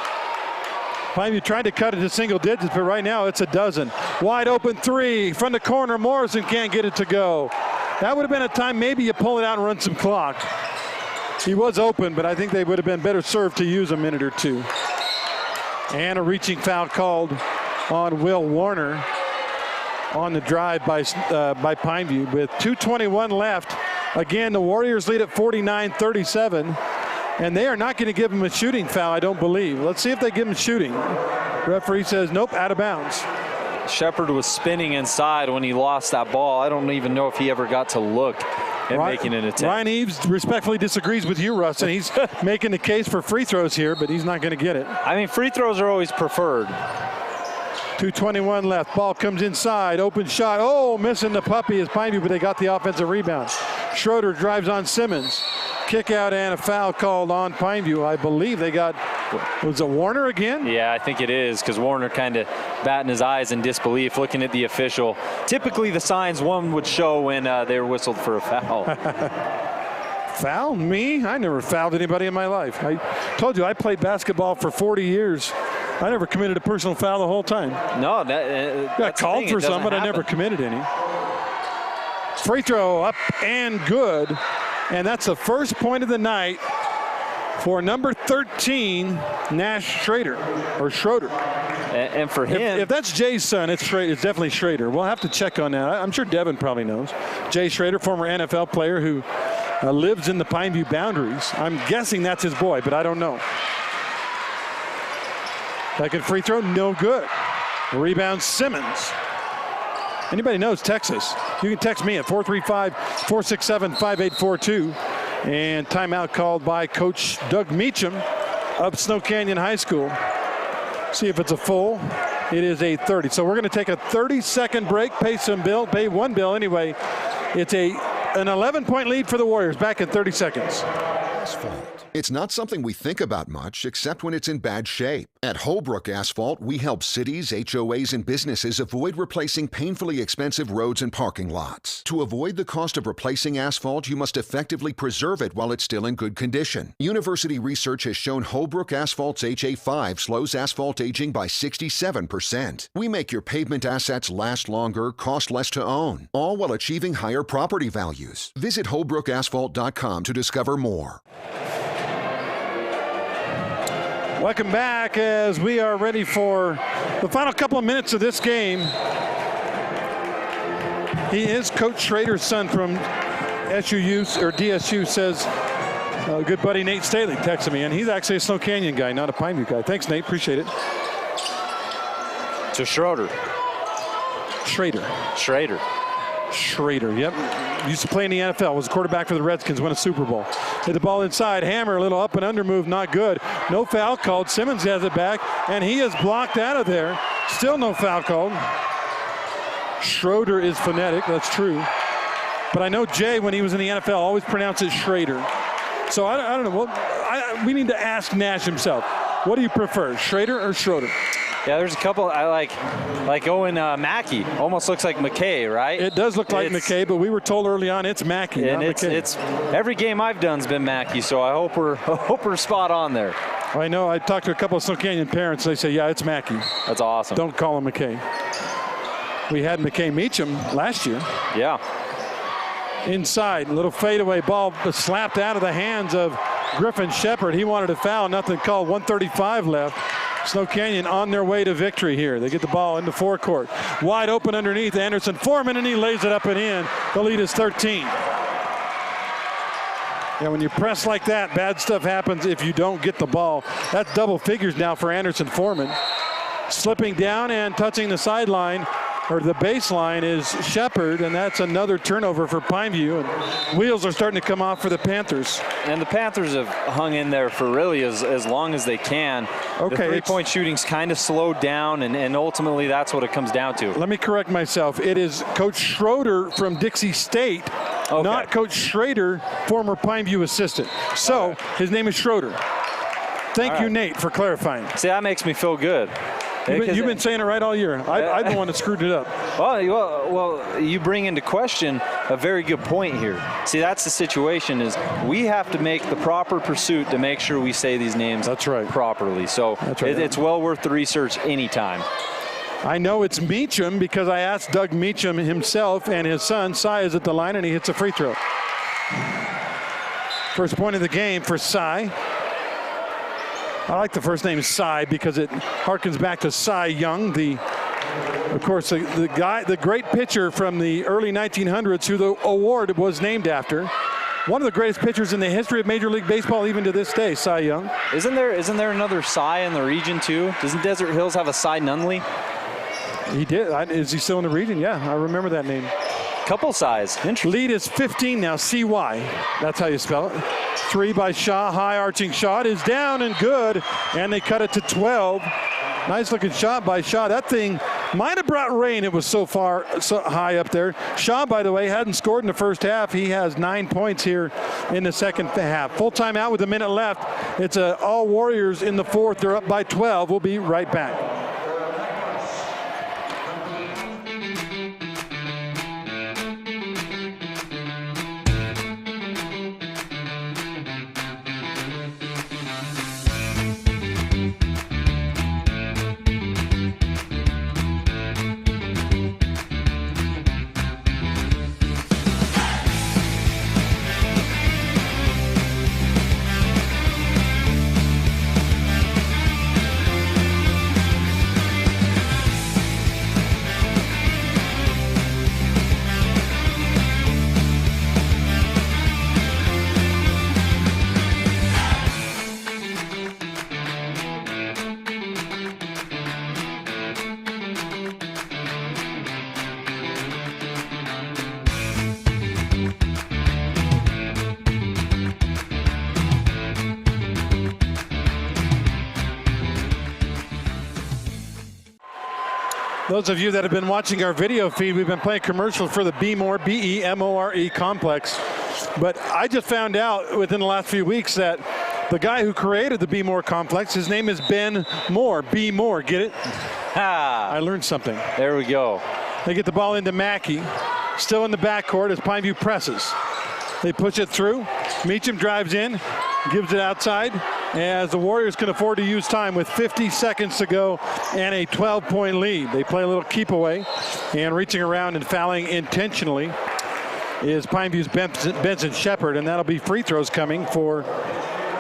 Pineview tried to cut it to single digits, but right now it's a dozen. Wide open three from the corner. Morrison can't get it to go. That would have been a time maybe you pull it out and run some clock. He was open, but I think they would have been better served to use a minute or two. And a reaching foul called on Will Warner on the drive by Pineview with 2:21 left. Again, the Warriors lead at 49-37. And they are not going to give him a shooting foul, I don't believe. Let's see if they give him shooting. Referee says, nope, out of bounds. Shepard was spinning inside when he lost that ball. I don't even know if he ever got to look at making an attempt. Ryan Eves respectfully disagrees with you, Russ, and he's making the case for free throws here, but he's not going to get it. I mean, free throws are always preferred. 2:21 left. Ball comes inside. Open shot. Oh, missing the puppy is Pineview, but they got the offensive rebound. Schroeder drives on Simmons. Kick out and a foul called on Pineview. I believe they got, was it Warner again? Yeah, I think it is, because Warner kind of batting his eyes in disbelief, looking at the official. Typically the signs one would show when they were whistled for a foul. Foul? Me? I never fouled anybody in my life. I told you I played basketball for 40 years. I never committed a personal foul the whole time. No, got called for some, but I never committed any. Free throw up and good. And that's the first point of the night for number 13, Nash Schrader. And for him, if that's Jay's son, it's definitely Schrader. We'll have to check on that. I'm sure Devin probably knows. Jay Schrader, former NFL player who lives in the Pineview boundaries. I'm guessing that's his boy, but I don't know. Second free throw, no good. Rebound Simmons. Anybody knows Texas, you can text me at 435-467-5842. And timeout called by Coach Doug Meacham of Snow Canyon High School. See if it's a full. It is 8:30. So we're going to take a 30-second break, pay one bill anyway. It's an 11-point lead for the Warriors. Back in 30 seconds. Asphalt. It's not something we think about much, except when it's in bad shape. At Holbrook Asphalt, we help cities, HOAs, and businesses avoid replacing painfully expensive roads and parking lots. To avoid the cost of replacing asphalt, you must effectively preserve it while it's still in good condition. University research has shown Holbrook Asphalt's HA5 slows asphalt aging by 67%. We make your pavement assets last longer, cost less to own, all while achieving higher property values. Visit holbrookasphalt.com to discover more. Welcome back as we are ready for the final couple of minutes of this game. He is Coach Schrader's son from DSU, says good buddy Nate Staley texted me, and he's actually a Snow Canyon guy, not a Pineview guy. Thanks, Nate. Appreciate it. To Schrader, yep. Used to play in the NFL, was a quarterback for the Redskins, won a Super Bowl. Hit the ball inside, Hammer, a little up and under move, not good. No foul called. Simmons has it back, and he is blocked out of there. Still no foul called. Schroeder is phonetic, that's true. But I know Jay, when he was in the NFL, always pronounced it Schrader. So I don't know. Well, we need to ask Nash himself. What do you prefer, Schrader or Schroeder? Yeah, there's a couple I like Owen Mackey. Almost looks like McKay, right? It does look like McKay, but we were told early on it's Mackey, and not it's McKay. Every game I've done's been Mackey, so I hope we're spot on there. I know. I talked to a couple of Snow Canyon parents. They say, yeah, it's Mackey. That's awesome. Don't call him McKay. We had McKay Meacham last year. Yeah. Inside, little fadeaway ball slapped out of the hands of Griffin Shepard. He wanted a foul, nothing called. 1:35 left. Snow Canyon on their way to victory here. They get the ball into forecourt. Wide open underneath Anderson Foreman, and he lays it up and in. The lead is 13. Yeah, when you press like that, bad stuff happens if you don't get the ball. That's double figures now for Anderson Foreman. Slipping down and touching the sideline or the baseline is Shepard, and that's another turnover for Pineview. And wheels are starting to come off for the Panthers. And the Panthers have hung in there for really as long as they can. Okay, the three-point shooting's kind of slowed down, and ultimately that's what it comes down to. Let me correct myself. It is Coach Schroeder from Dixie State, not Coach Schrader, former Pineview assistant. So his name is Schroeder. Thank you, Nate, for clarifying. See, that makes me feel good. You've been saying it right all year. I'm the one that screwed it up. Well, you bring into question a very good point here. See, that's the situation is we have to make the proper pursuit to make sure we say these names properly. So it's well worth the research anytime. I know it's Meacham because I asked Doug Meacham himself, and his son, Cy, is at the line, and he hits a free throw. First point of the game for Cy. I like the first name Cy because it harkens back to Cy Young, of course, the great pitcher from the early 1900s who the award was named after. One of the greatest pitchers in the history of Major League Baseball, even to this day, Cy Young. Isn't there another Cy in the region too? Doesn't Desert Hills have a Cy Nunley? He did. Is he still in the region? Yeah, I remember that name. Couple Cys. Lead is 15 now, CY. That's how you spell it. 3 by Shaw, high arching shot is down and good, and they cut it to 12. Nice looking shot by Shaw. That thing might have brought rain. It was so high up there. Shaw, by the way, hadn't scored in the first half. He has 9 points here in the second half. Full timeout with a minute left. It's all Warriors in the fourth. They're up by 12. We'll be right back. Those of you that have been watching our video feed, we've been playing commercials for the Be More, B-E-M-O-R-E complex. But I just found out within the last few weeks that the guy who created the Be More complex, his name is Ben Moore. Be More, get it? I learned something. There we go. They get the ball into Mackey. Still in the backcourt as Pineview presses. They push it through. Meacham drives in, gives it outside, as the Warriors can afford to use time with 50 seconds to go and a 12-point lead. They play a little keep away, and reaching around and fouling intentionally is Pineview's Benson Shepard, and that'll be free throws coming for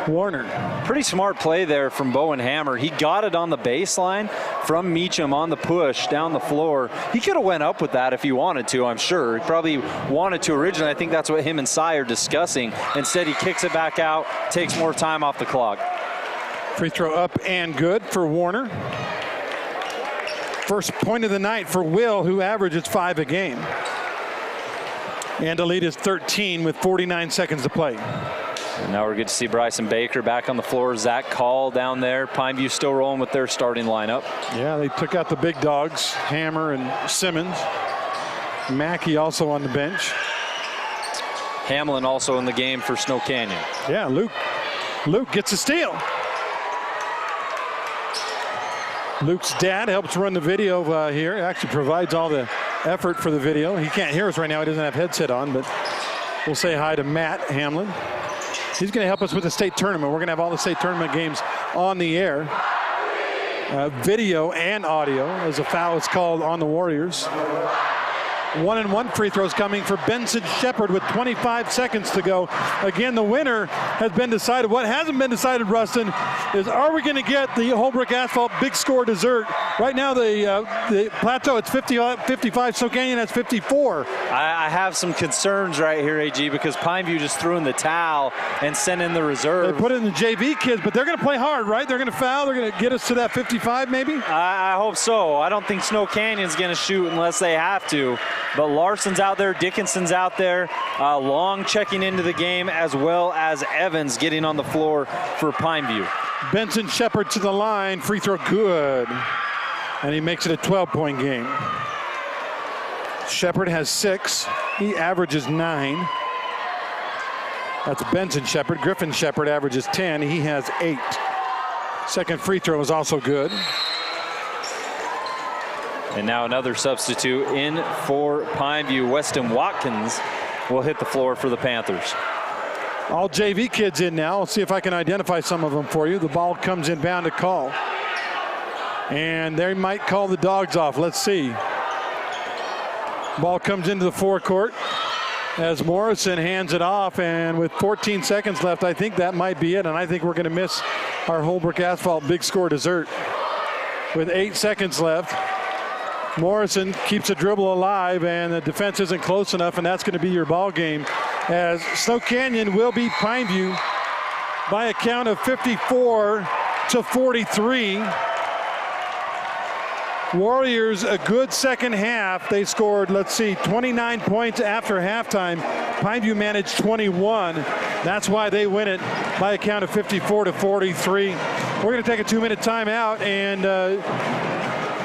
Warner. Pretty smart play there from Bowen Hammer. He got it on the baseline from Meacham on the push down the floor. He could have went up with that if he wanted to, I'm sure. He probably wanted to originally. I think that's what him and Cy are discussing. Instead, he kicks it back out, takes more time off the clock. Free throw up and good for Warner. First point of the night for Will, who averages 5 a game. And the lead is 13 with 49 seconds to play. And now we're good to see Bryson Baker back on the floor. Zach Call down there. Pineview still rolling with their starting lineup. Yeah, they took out the big dogs, Hammer and Simmons. Mackey also on the bench. Hamlin also in the game for Snow Canyon. Yeah, Luke gets a steal. Luke's dad helps run the video here. Actually provides all the effort for the video. He can't hear us right now. He doesn't have headset on, but we'll say hi to Matt Hamlin. He's going to help us with the state tournament. We're going to have all the state tournament games on the air. Video and audio as a foul is called on the Warriors. 1-and-1 free throws coming for Benson Shepard with 25 seconds to go. Again, the winner has been decided. What hasn't been decided, Rustin, is are we going to get the Holbrook Asphalt Big Score dessert? Right now, the Plateau, it's 55. Snow Canyon has 54. I have some concerns right here, AG, because Pineview just threw in the towel and sent in the reserve. They put in the JV kids, but they're going to play hard, right? They're going to foul. They're going to get us to that 55, maybe? I hope so. I don't think Snow Canyon's going to shoot unless they have to. But Larson's out there, Dickinson's out there, Long checking into the game, as well as Evans getting on the floor for Pineview. Benson Shepard to the line, free throw good. And he makes it a 12-point game. Shepard has 6. He averages 9. That's Benson Shepard. Griffin Shepard averages 10. He has 8. Second free throw is also good. And now another substitute in for Pineview. Weston Watkins will hit the floor for the Panthers. All JV kids in now. I'll see if I can identify some of them for you. The ball comes inbound to call. And they might call the dogs off. Let's see. Ball comes into the forecourt as Morrison hands it off. And with 14 seconds left, I think that might be it. And I think we're going to miss our Holbrook Asphalt Big Score dessert. With 8 seconds left, Morrison keeps the dribble alive, and the defense isn't close enough, and that's going to be your ball game, as Snow Canyon will beat Pineview by a count of 54-43. Warriors, a good second half. They scored, 29 points after halftime. Pineview managed 21. That's why they win it by a count of 54-43. We're going to take a 2-minute timeout and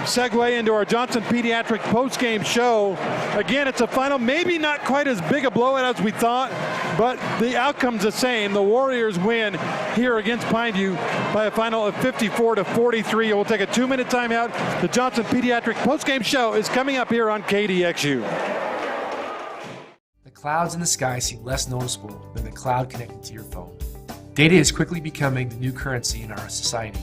segue into our Johnson Pediatric post-game show. Again, it's a final, maybe not quite as big a blowout as we thought, but the outcome's the same. The Warriors win here against Pineview by a final of 54-43. We'll take a 2-minute timeout. The Johnson Pediatric post-game show is coming up here on KDXU. The clouds in the sky seem less noticeable than the cloud connected to your phone. Data is quickly becoming the new currency in our society,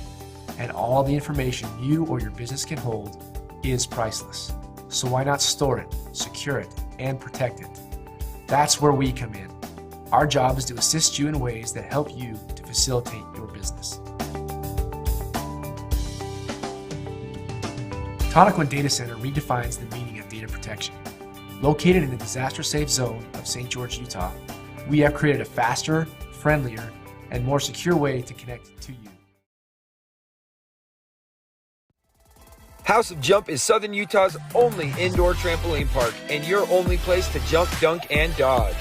and all the information you or your business can hold is priceless. So why not store it, secure it, and protect it? That's where we come in. Our job is to assist you in ways that help you to facilitate your business. Tonnequin Data Center redefines the meaning of data protection. Located in the disaster-safe zone of St. George, Utah, we have created a faster, friendlier, and more secure way to connect to you. House of Jump is Southern Utah's only indoor trampoline park and your only place to jump, dunk, and dodge.